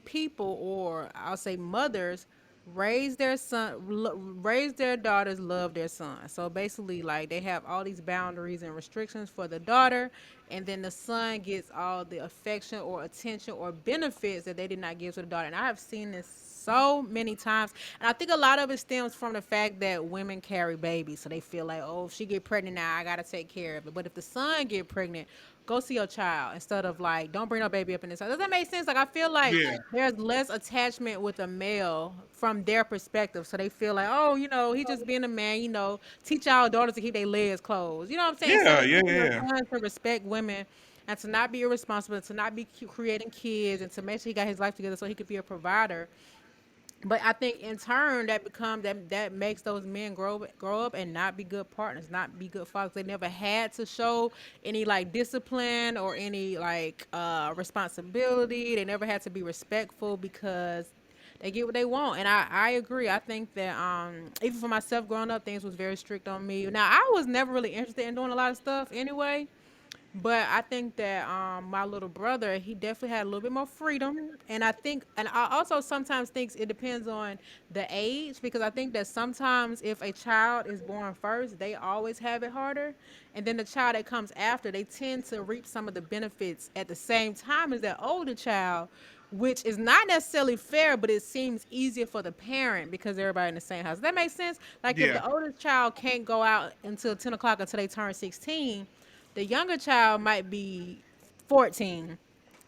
people, or I'll say mothers, raise their daughters, love their son. So basically, like they have all these boundaries and restrictions for the daughter, and then the son gets all the affection or attention or benefits that they did not give to the daughter. And I have seen this so many times, and I think a lot of it stems from the fact that women carry babies, so they feel like, oh, if she get pregnant now, I gotta take care of it. But if the son get pregnant, go see your child instead of like, don't bring no baby up in this house. Does that make sense? Like I feel like Yeah, there's less attachment with a male from their perspective, so they feel like, oh, he just being a man, teach our daughters to keep their legs closed. You know what I'm saying? Instead yeah, of yeah, teaching your yeah, son to respect women and to not be irresponsible, and to not be creating kids, and to make sure he got his life together so he could be a provider. But I think in turn that makes those men grow up and not be good partners, not be good fathers. They never had to show any like discipline or any like responsibility. They never had to be respectful because they get what they want. And I agree. I think that even for myself growing up, things was very strict on me. Now I was never really interested in doing a lot of stuff anyway. But I think that my little brother, he definitely had a little bit more freedom, and I also sometimes think it depends on the age, because I think that sometimes if a child is born first, they always have it harder, and then the child that comes after, they tend to reap some of the benefits at the same time as that older child, which is not necessarily fair, but it seems easier for the parent because everybody in the same house. Does that make sense? Like if yeah. the older child can't go out until 10 o'clock until they turn 16, the younger child might be 14,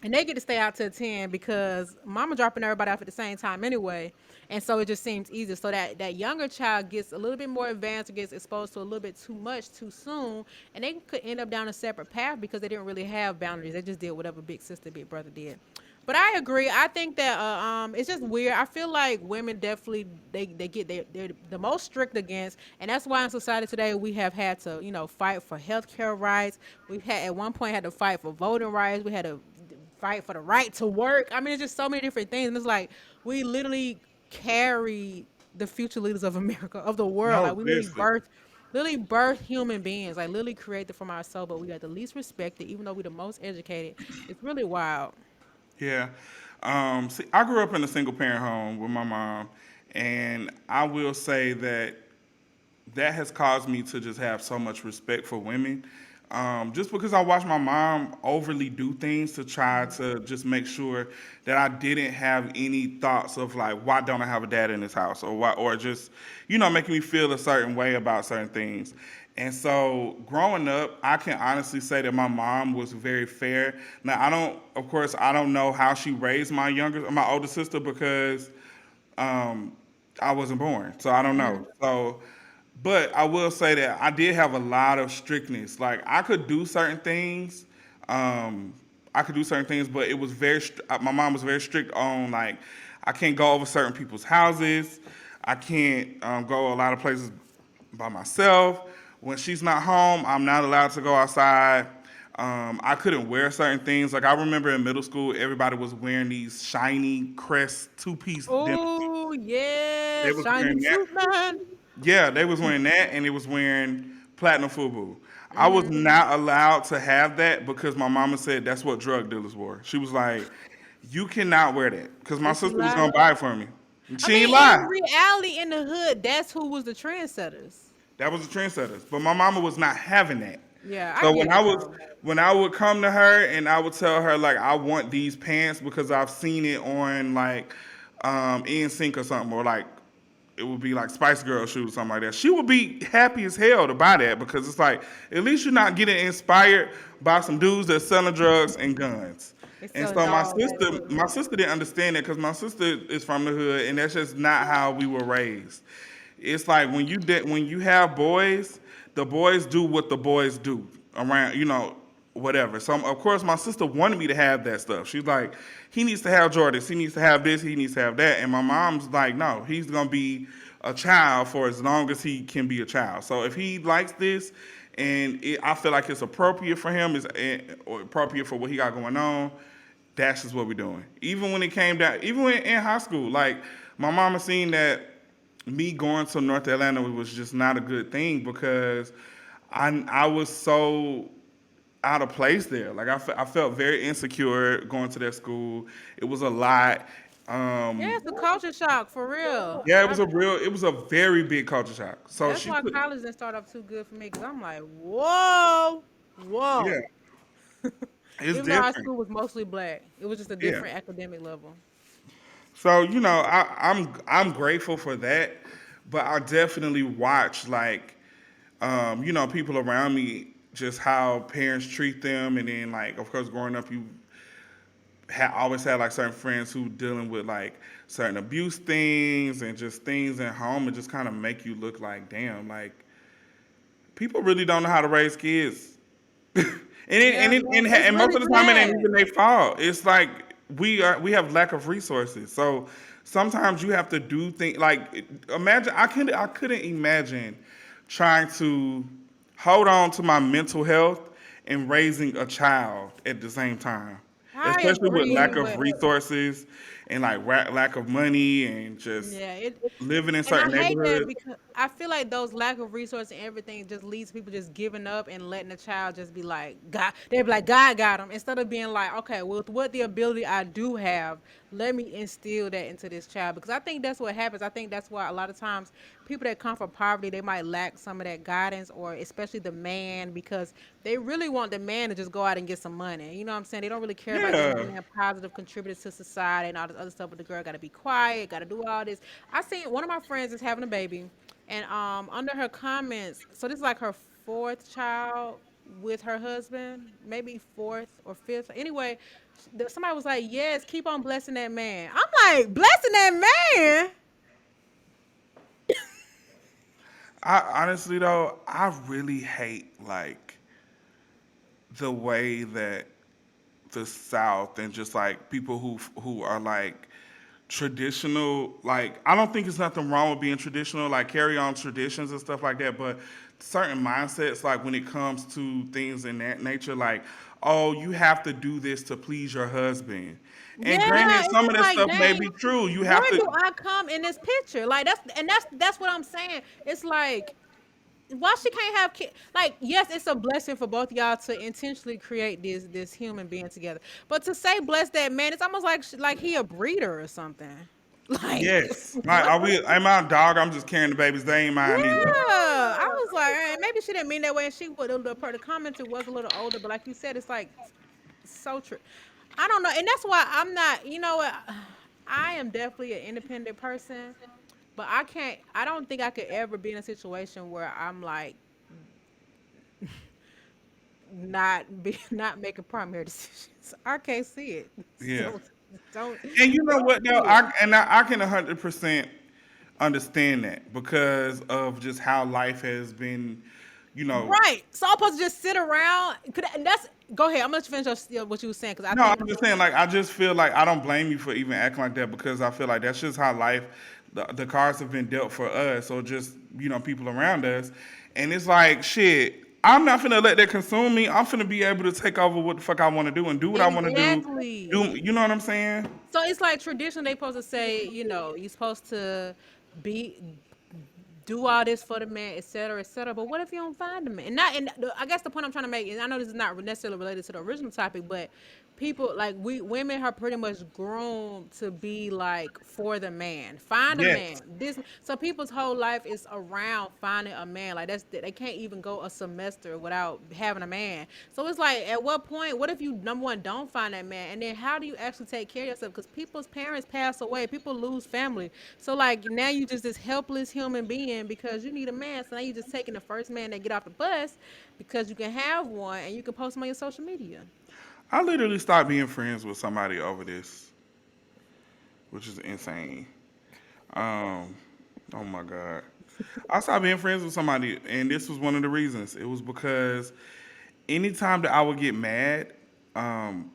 and they get to stay out till 10 because mama dropping everybody off at the same time anyway. And so it just seems easier. So that younger child gets a little bit more advanced or gets exposed to a little bit too much too soon. And they could end up down a separate path because they didn't really have boundaries. They just did whatever big sister, big brother did. But I agree. I think that it's just weird. I feel like women definitely they get they're the most strict against, and that's why in society today we have had to fight for healthcare rights. We've had at one point had to fight for voting rights. We had to fight for the right to work. I mean, it's just so many different things. And it's like we literally carry the future leaders of America, of the world. No, Like we seriously. literally birth human beings. Like literally created from our soul, but we got the least respected, even though we're the most educated. It's really wild. Yeah. See, I grew up in a single parent home with my mom, and I will say that that has caused me to just have so much respect for women. Just because I watched my mom overly do things to try to just make sure that I didn't have any thoughts of like, why don't I have a dad in this house, or why, or just, making me feel a certain way about certain things. And so growing up, I can honestly say that my mom was very fair. Now of course, I don't know how she raised my older sister because um, I wasn't born, so I don't know. So, but I will say that I did have a lot of strictness. Like I could do certain things, um, but it was my mom was very strict on like I can't go over certain people's houses. I can't go a lot of places by myself. When she's not home, I'm not allowed to go outside. I couldn't wear certain things. Like I remember in middle school, everybody was wearing these shiny Crest two-piece denim. Oh They yes, was shiny wearing that. suit man. Yeah, they was wearing that, and it was wearing platinum fubu. I was Mm-hmm. not allowed to have that because my mama said that's what drug dealers wore. She was like, "You cannot wear that," because my Did she sister was lie? gonna buy it for me. I She ain't mean, lie. in reality, in the hood, that's who was the trendsetters. That was the trendsetters. But my mama was not having that. Yeah, I So get it though. when I would come to her and I would tell her like I want these pants because I've seen it on like Sync or something, or like it would be like Spice Girl shoes or something like that. She would be happy as hell to buy that because it's like at least you're not getting inspired by some dudes that's selling drugs and guns. They And selling so dogs too. my sister didn't understand it because my sister is from the hood, and that's just not how we were raised. It's like when you have boys, the boys do what the boys do. around, whatever. So of course my sister wanted me to have that stuff. She's like, he needs to have Jordans, he needs to have this, he needs to have that. And my mom's like, no, he's gonna be a child for as long as he can be a child. So if he likes this, and I feel like it's appropriate for him, or appropriate for what he got going on, that's just what we're doing. Even when it came down, even when in high school, like my mama seen that me going to North Atlanta was just not a good thing because I was so out of place there. Like I felt very insecure going to that school. It was a lot. Yeah, Um, it's a culture shock for real. yeah, it was a very big culture shock. So That's she why put, college didn't start off too good for me because I'm like, whoa, yeah, whoa. it's Even though our different. school was mostly black, it was just a Yeah. different academic level. So I'm grateful for that, but I definitely watch like people around me, just how parents treat them, and then like of course growing up you always had like certain friends who dealing with like certain abuse things and just things at home, and just kind of make you look like damn, like people really don't know how to raise kids. Yeah, man, it's And most really of the time it ain't sad. even their fault. It's like we have lack of resources. So sometimes you have to do things like imagine I couldn't imagine trying to hold on to my mental health and raising a child at the same time, I especially with agree, lack of but resources and like lack of money and just yeah, living in and I certain hate that neighborhoods. because I feel like those lack of resources and everything just leads people just giving up and letting the child just be like, God, they be like, God got them, instead of being like, okay, well, with what the ability I do have, let me instill that into this child. Because I think that's what happens. I think that's why a lot of times people that come from poverty, they might lack some of that guidance, or especially the man, because they really want the man to just go out and get some money. You know what I'm saying? They don't really care about them Yeah. being positive contributors to society and all this other stuff. But the girl got to be quiet, got to do all this. I seen one of my friends is having a baby, and under her comments, so this is like her fourth child with her husband, maybe fourth or fifth. Anyway, somebody was like, "Yes, keep on blessing that man." I'm like, blessing that man. I honestly though, I really hate like the way that the South and just like people who are like traditional, like I don't think there's nothing wrong with being traditional, like carry on traditions and stuff like that, but certain mindsets, like when it comes to things in that nature, like, oh, you have to do this to please your husband. And Yeah, granted, it's some of just that like, stuff may dang, be true. You have where to, do I come in this picture? Like that's what I'm saying. It's like, why she can't have kids? Like, yes, it's a blessing for both y'all to intentionally create this human being together. But to say bless that man, it's almost like like he a breeder or something. Like, yes. Like, what? are we, am I a dog? I'm just carrying the babies. They ain't mine either. Yeah, I was like, maybe she didn't mean that way, and she would. The commenter was a little older, but like you said, it's like so true. I don't know, and that's why I'm not. You know what? I am definitely an independent person, but I can't. I don't think I could ever be in a situation where I'm like not making primary decisions. I can't see it. Yeah. So don't And you know don't what though? do it. I can 100% understand that because of just how life has been, you know. Right. So I'm supposed to just sit around. And that's go ahead. I'm gonna let you finish what you were saying because I No, think I'm just saying, like, I just feel like I don't blame you for even acting like that because I feel like that's just how life, the cards have been dealt for us, or just, people around us. And it's like, shit, I'm not finna let that consume me. I'm finna be able to take over what the fuck I wanna do and do what I wanna do. exactly. You know what I'm saying? So it's like tradition. They supposed to say, you're supposed to be do all this for the man, et cetera, et cetera. But what if you don't find the man? And not, and I guess the point I'm trying to make, and I know this is not necessarily related to the original topic, but people like we women are pretty much groomed to be like for the man, find a man. Yes. This so people's whole life is around finding a man. Like they can't even go a semester without having a man. So it's like, at what point? What if you number one don't find that man, and then how do you actually take care of yourself? Because people's parents pass away, people lose family. So like now you just this helpless human being because you need a man. So now you just taking the first man that get off the bus because you can have one and you can post him on your social media. I literally stopped being friends with somebody over this, which is insane. Um, oh my God. I stopped being friends with somebody, and this was one of the reasons. It was because anytime that I would get mad, um,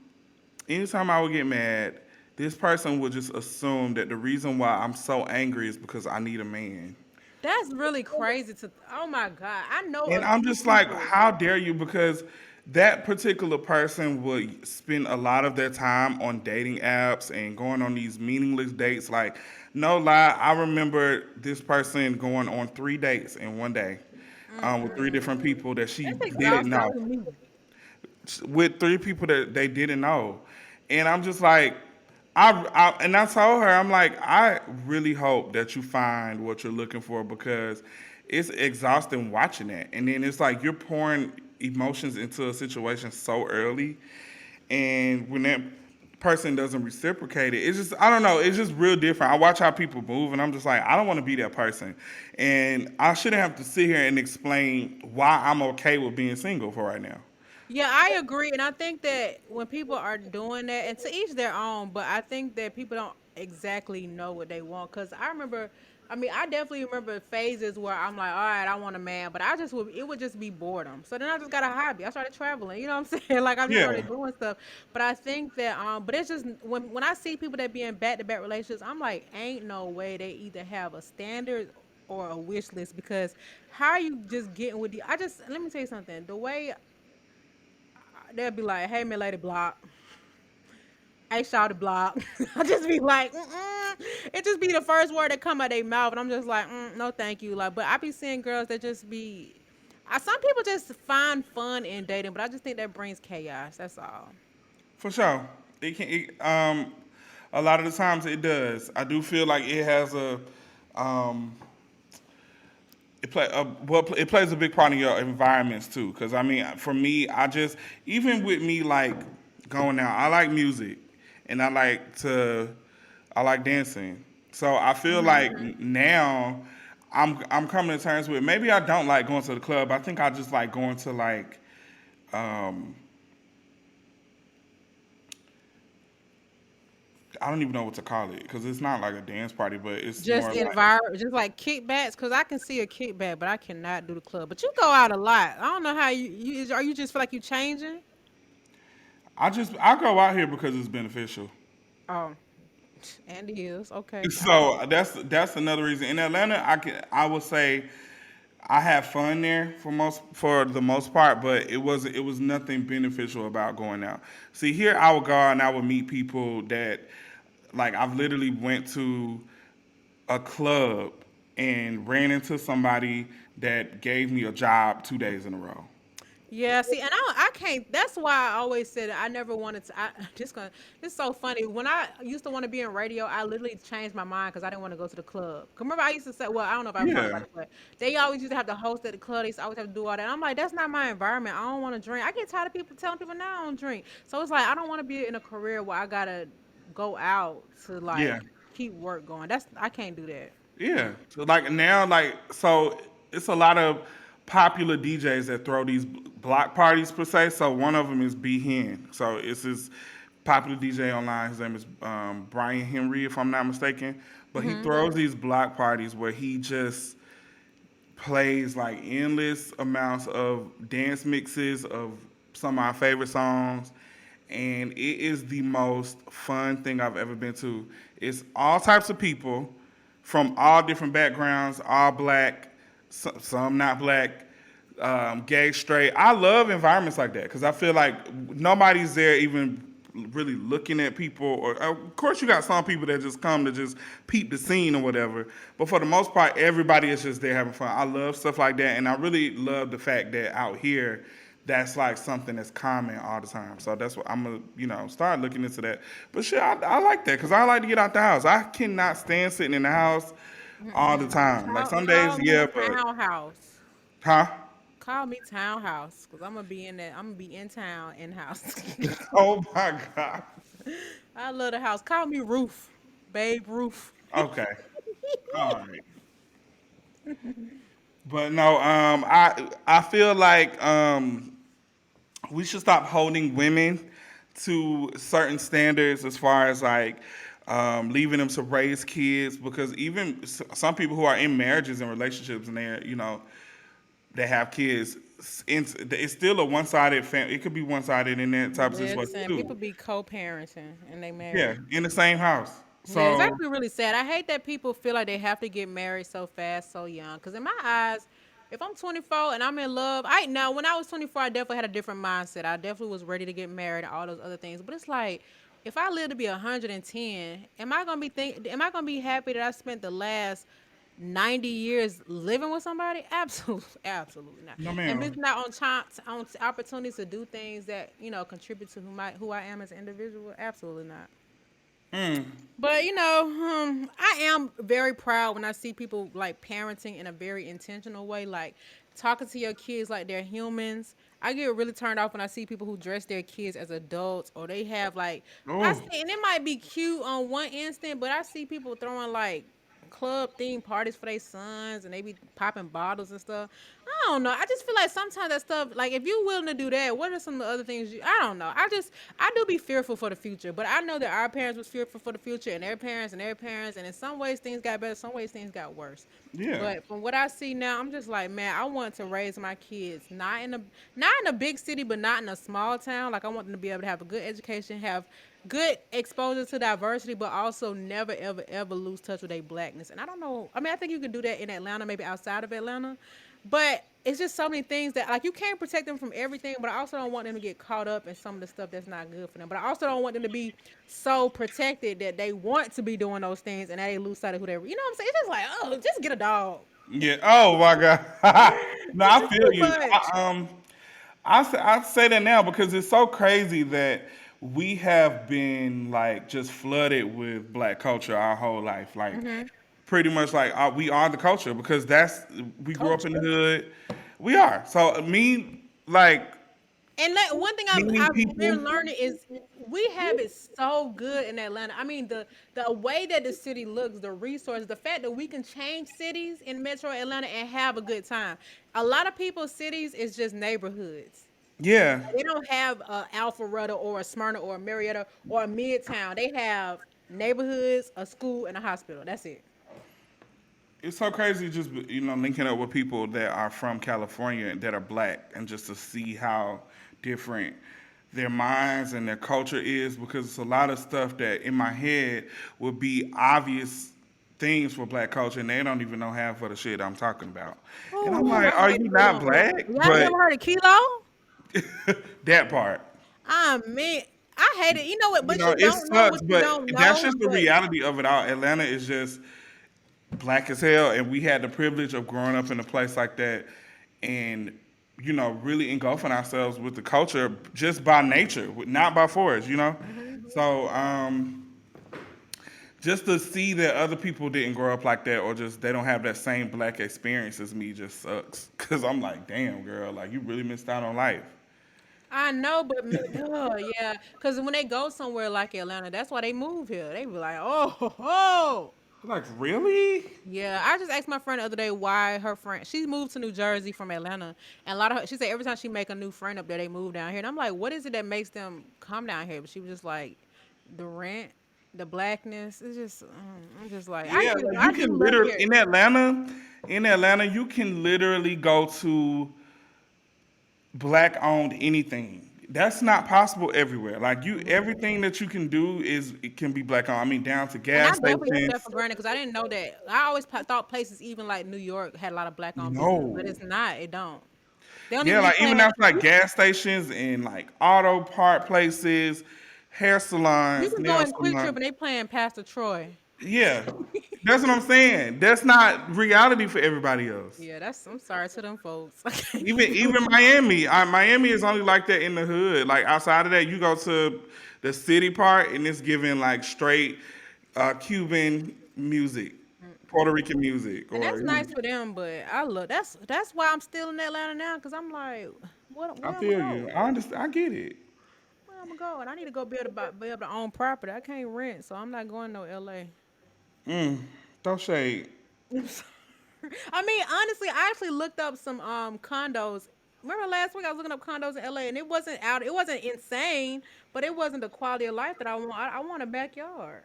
anytime I would get mad, this person would just assume that the reason why I'm so angry is because I need a man. That's really crazy to. Oh my God, I know And a I'm few just like, people. how dare you? Because that particular person would spend a lot of their time on dating apps and going on these meaningless dates. Like, no lie, I remember this person going on 3 dates in one day with three Mm-mm. different people that she That's didn't exhausting know. to me. With three people that they didn't know. And I'm just like, and I told her, I'm like, I really hope that you find what you're looking for because it's exhausting watching that. And then it's like you're pouring emotions into a situation so early, and when that person doesn't reciprocate it, it's just I don't know. It's just real different. I watch how people move, and I'm just like, I don't want to be that person, and I shouldn't have to sit here and explain why I'm okay with being single for right now. Yeah, I agree, and I think that when people are doing that, and to each their own, but I think that people don't exactly know what they want. Cause I remember, I mean, I definitely remember phases where I'm like, all right, I want a man, but I just would, it would just be boredom. So then I just got a hobby. I started traveling. You know what I'm saying? Like I just Yeah. started doing stuff. But I think that, but it's just when I see people that be in back to back relationships, I'm like, ain't no way they either have a standard or a wish list because how are you just getting with the? I just let me tell you something. The way they'll be like, "Hey, man, lady, block. Hey, shawty, block." I just be like, mm-mm. It just be the first word that come out their mouth, and I'm just like, no, thank you. Like, but I be seeing girls that just be. Some people just find fun in dating, but I just think that brings chaos. That's all. For sure. A lot of the times it does. I do feel like it has um, it plays a big part in your environments too. Because I mean, for me, I just even with me like going out, I like music, and I like dancing. So I feel like Hmm. now I'm coming to terms with maybe I don't like going to the club. I think I just like going to like um, I don't even know what to call it because it's not like a dance party, but it's Just more like environment, just like kickbacks, because I can see a kickback, but I cannot do the club. But you go out a lot. I don't know how are you just feel like you changing? I go out here because it's beneficial. Oh, and it is okay. So that's another reason. In Atlanta, I would say I have fun there for the most part, but it was nothing beneficial about going out. See, here I would go out and I would meet people that like I've literally went to a club and ran into somebody that gave me a job 2 days in a row. Yeah, see, and I can't. That's why I always said I never wanted to. Just gonna. It's so funny. When I used to want to be in radio, I literally changed my mind because I didn't want to go to the club. 'Cause remember, I used to say, well, I don't know if I ever talked about Yeah, it, but they always used to have the host at the club. They used to always have to do all that. I'm like, that's not my environment. I don't want to drink. I get tired of people telling people now I don't drink. So it's like I don't want to be in a career where I gotta go out to yeah. like keep work going. I can't do that. Yeah. So like now, so it's a lot of popular DJs that throw these block parties per se. So one of them is B Hen. So it's this popular DJ online. His name is Brian Henry, if I'm not mistaken. But he Hmm. throws these block parties where he just plays like endless amounts of dance mixes of some of my favorite songs. And it is the most fun thing I've ever been to. It's all types of people from all different backgrounds, all black, some not black, gay, straight. I love environments like that because I feel like nobody's there even really looking at people. Or of course, you got some people that just come to just peep the scene or whatever. But for the most part, everybody is just there having fun. I love stuff like that, and I really love the fact that out here that's like something that's common all the time. So that's what I'm gonna, start looking into that. But shit, I like that because I like to get out the house. I cannot stand sitting in the house all the Mm-mm. time. Like some days, Call me yeah, but townhouse. huh? Call me townhouse because I'm gonna be in that. I'm gonna be in town in house. Oh my god. I love the house. Call me Roof, Babe Roof. Okay. All right. But no, I feel like we should stop holding women to certain standards as far as like leaving them to raise kids because even some people who are in marriages and relationships and they have kids it's still a one-sided family. It could be one-sided in that type of situation Listen, too. people be co-parenting and they Yeah, married. in the same house. Yeah, it's So actually really sad. I hate that people feel like they have to get married so fast, so young. Because in my eyes, if I'm 24 and I'm in love, I now when I was 24, I definitely had a different mindset. I definitely was ready to get married and all those other things. But it's like, if I live to be 110, Am I gonna be happy that I spent the last 90 years living with somebody? Absolutely, absolutely not. no, And ma'am. missing out on chance, on opportunities to do things that contribute to who I am as an individual. Absolutely not. But I am very proud when I see people like parenting in a very intentional way, like talking to your kids like they're humans. I get really turned off when I see people who dress their kids as adults, or they have like I Oh, see, and it might be cute on one instant, but I see people throwing like club themed parties for their sons, and they be popping bottles and stuff. I don't know. I just feel like sometimes that stuff, like if you're willing to do that, what are some of the other things I don't know. I do be fearful for the future, but I know that our parents was fearful for the future, and their parents, and in some ways things got better, some ways things got worse. yeah. But from what I see now, I'm just like, man, I want to raise my kids not in a big city, but not in a small town. Like I want them to be able to have a good education, have good exposure to diversity, but also never, ever, ever lose touch with their blackness. And I don't know. I mean, I think you can do that in Atlanta, maybe outside of Atlanta, but it's just so many things that like you can't protect them from everything. But I also don't want them to get caught up in some of the stuff that's not good for them. But I also don't want them to be so protected that they want to be doing those things and that they lose sight of who they. You know what I'm saying? It's just like, oh, just get a dog. Yeah. Oh my God. No, It's I just feel too you. much. I say that now because it's so crazy that we have been like just flooded with black culture our whole life. Like Hmm. pretty much like we are the culture because we grew up in the Culture. hood. We are. So me like And like, one thing meeting I've people. been learning is we have it so good in Atlanta. I mean, the way that the city looks, the resources, the fact that we can change cities in Metro Atlanta and have a good time. A lot of people's cities is just neighborhoods. Yeah. They don't have a Alpharetta or a Smyrna or a Marietta or a Midtown. They have neighborhoods, a school, and a hospital. That's it. It's so crazy just linking up with people that are from California that are black and just to see how different their minds and their culture is because it's a lot of stuff that in my head would be obvious things for black culture and they don't even know half of the shit I'm talking about. And I'm Oh, like, I are hate you people not don't know. black? Y'all But never heard of Kilo? that part. I mean, I hate it. You know what? But you It don't know sucks, what you but don't that's know. just the But reality of it all. Atlanta is just black as hell, and we had the privilege of growing up in a place like that, and really engulfing ourselves with the culture just by nature, not by force. Mhm. So just to see that other people didn't grow up like that, or just they don't have that same black experience as me, just sucks. Cause I'm like, damn, girl, like you really missed out on life. I know, but oh, yeah, because when they go somewhere like Atlanta, that's why they move here. They be like, oh, oh. Like, really? Yeah, I just asked my friend the other day why her friend she moved to New Jersey from Atlanta, and a lot of she said every time she make a new friend up there, they move down here. And I'm like, what is it that makes them come down here? But she was just like, the rent, the blackness. It's just, I'm just like, Yeah, like you I do can love it literally here. in Atlanta, you can literally go to black owned anything. That's not possible everywhere. Like everything that you can do it can be black owned. I mean, down to And I gas definitely took that stations. for granted because I didn't know that. I always thought places even like New York had a lot of black owned businesses, but No. it's not. It don't. They don't Yeah, even be like even playing. down to like gas stations and like auto part places, hair You salons, can go nail in Quick Trip salons. and they playing Pastor Troy. Yeah, that's what I'm saying. That's not reality for everybody else. Yeah, that's. I'm sorry to them folks. I can't Even Miami, Miami is only like that in the hood. Like outside of that, you go to the city part, and it's giving like straight Cuban music, Puerto Rican music, And or that's nice for them, but I look. That's why I'm still in Atlanta now because I'm like, what? I Where am I feel you. go? I understand. I get it. Where am I go? And I need to go be able to own property. I can't rent, so I'm not going no LA. Don't shade. I'm sorry. I mean, honestly, I actually looked up some condos. Remember last week I was looking up condos in LA, and it wasn't out. It wasn't insane, but it wasn't the quality of life that I want. I want a backyard.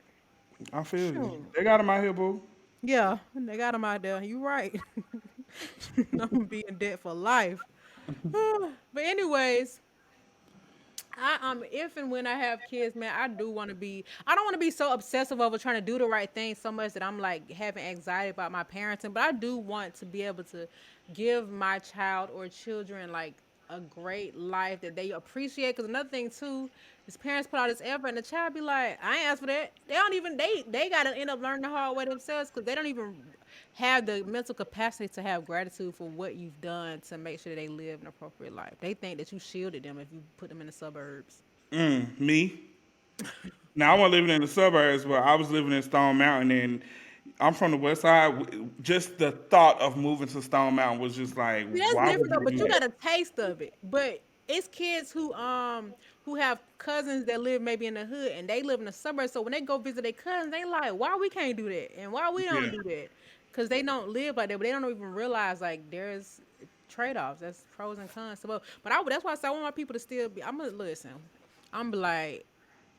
I feel you. Shoot. They got them out here, boo. Yeah, they got them out there. You right. I'm gonna be in debt for life. But anyways, if and when I have kids, man, I do want to be. I don't want to be so obsessive over trying to do the right thing so much that I'm like having anxiety about my parenting. But I do want to be able to give my child or children like a great life that they appreciate. Because another thing too is parents put all this effort, and the child be like, "I ain't asked for that." They don't even they gotta end up learning the hard way themselves because they don't even have the mental capacity to have gratitude for what you've done to make sure they live an appropriate life. They think that you shielded them if you put them in the suburbs. Me. Now I wasn't living in the suburbs, but I was living in Stone Mountain, and I'm from the west side. Just the thought of moving to Stone Mountain was just like, See, that's why would different you though, but do you that? got a taste of it. But it's kids who have cousins that live maybe in the hood and they live in the suburbs. So when they go visit their cousins, they like, why we can't do that and why we don't Yeah. do that? Because they don't live like that, but they don't even realize like there's trade offs. That's pros and cons. So, but that's why I say I want my people to still be. I'm gonna listen. I'm be like,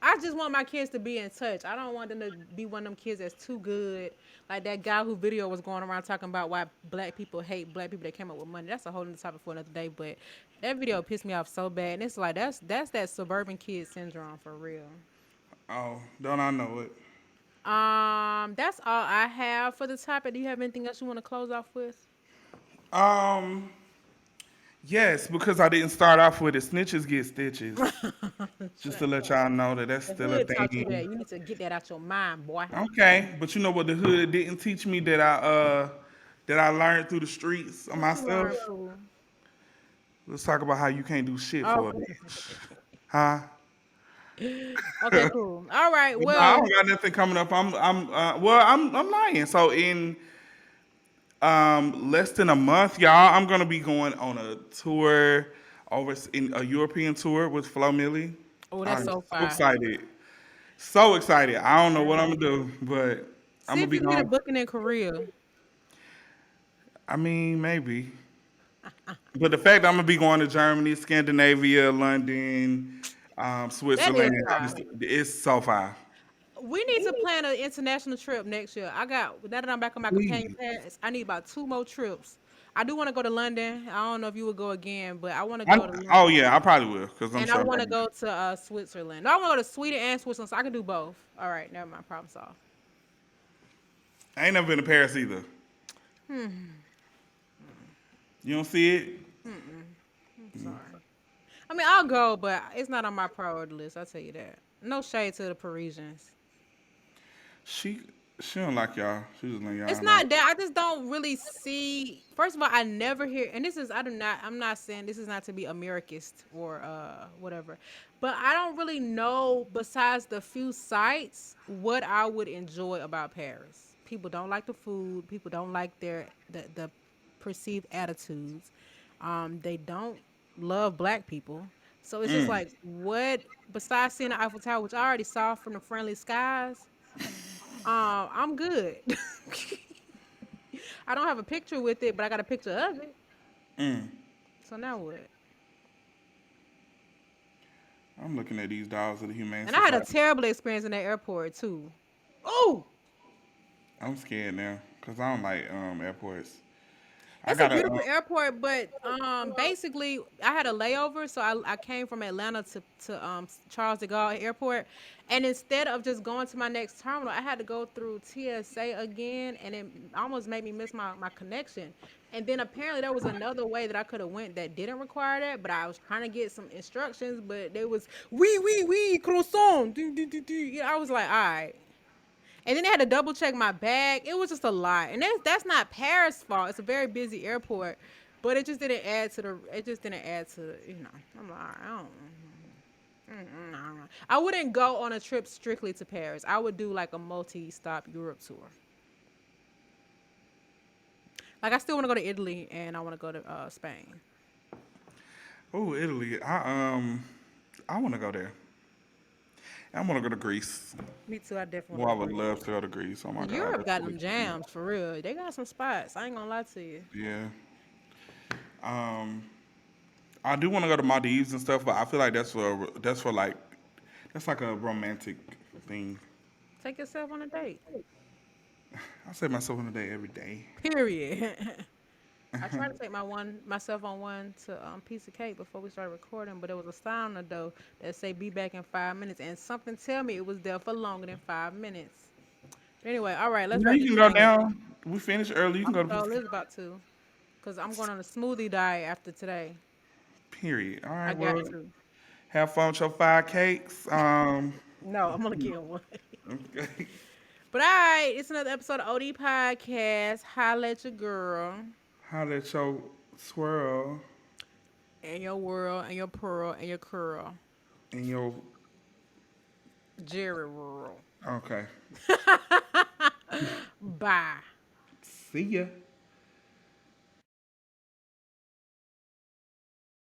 I just want my kids to be in touch. I don't want them to be one of them kids that's too good. Like that guy who video was going around talking about why black people hate black people that came up with money. That's a whole other topic for another day. But that video pissed me off so bad. And it's like that's that suburban kid syndrome for real. Oh, don't I know it? That's all I have for the topic. Do you have anything else you want to close off with? Um, yes, because I didn't start off with it. Snitches get stitches. Just to Shut let up. y'all know that that's The still a hood taught you that. thing. You need to get that out your mind, boy. Okay, but you know what the hood didn't teach me that I learned through the streets of What you learn, myself. fool? Let's talk about how you can't do shit Oh, for a bitch, huh? okay, cool. All right. But no, I Well, don't got nothing coming up. I'm lying. So in less than a month, y'all, I'm gonna be going on a tour in a European tour with Flo Milli. oh, that's I'm so so fire. excited. So excited. I don't know what I'm gonna do, but I'm See gonna if be you can get a going. booking in Korea. I mean, maybe. But the fact that I'm gonna be going to Germany, Scandinavia, London, That is Switzerland, fire. it's so far. We need to plan an international trip next year. I got now that I'm back on my companion Please. pass. I need about two more trips. I do want to go to London. I don't know if you would go again, but I want to go to Oh London yeah, I probably will because I'm and I sure. want to go to Switzerland. No, I want to go to Sweden and Switzerland, so I can do both. All right, never mind. Problem solved. I ain't never been to Paris either. You don't see it? I'm sorry. I mean, I'll go, but it's not on my priority list. I'll tell you that. No shade to the Parisians. She she don't like y'all. She just let It's y'all know. not that I just don't really see. First of all, I never hear, and this is I do not. I'm not saying this is not to be Americanist or whatever, but I don't really know. Besides the few sites, what I would enjoy about Paris. People don't like the food. People don't like the perceived attitudes. They don't love black people. So it's just like what besides seeing the Eiffel Tower, which I already saw from the friendly skies. I'm good. I don't have a picture with it, but I got a picture of it. So now what? I'm looking at these dogs of the Humane And I had a Society. terrible experience in that airport too. Oh, I'm scared now because I don't like airports. I it's a gotta. beautiful airport, but basically I had a layover, so I came from Atlanta to Charles de Gaulle Airport, and instead of just going to my next terminal, I had to go through TSA again, and it almost made me miss my connection. And then apparently there was another way that I could have went that didn't require that, but I was trying to get some instructions, but there was croissant. I was like, all right. And then they had to double check my bag. It was just a lot. And that's not Paris' fault. It's a very busy airport. But it just didn't add to I'm like, I don't. I wouldn't go on a trip strictly to Paris. I would do like a multi-stop Europe tour. Like I still want to go to Italy and I want to go to Spain. Oh, Italy. I want to go there. I want to go to Greece. Me too. I definitely Well, I want to would go. love to go to Greece. Oh my God, Europe that's got really them jams for real. They got some spots. I ain't gonna lie to you. yeah. Um, I do want to go to Maldives and stuff, but I feel like that's for like that's like a romantic thing. Take yourself on a date. I say myself on a day every day. Period. I tried to take myself on one to piece of cake before we started recording, but there was a sign on the door that say "Be back in 5 minutes," and something tell me it was there for longer than 5 minutes. Anyway, all right, let's Now wrap you this can go thing up. down. We finished early. You can go to So Liz about to, cause I'm going on a smoothie diet after today. period. All right, I got well, to. have fun with your 5 cakes. No, I'm gonna get one. Okay. But all right, it's another episode of OD Podcast. Holla at your girl How that your swirl and your world and your pearl and your curl. and your Jerry world. okay. Bye. See ya.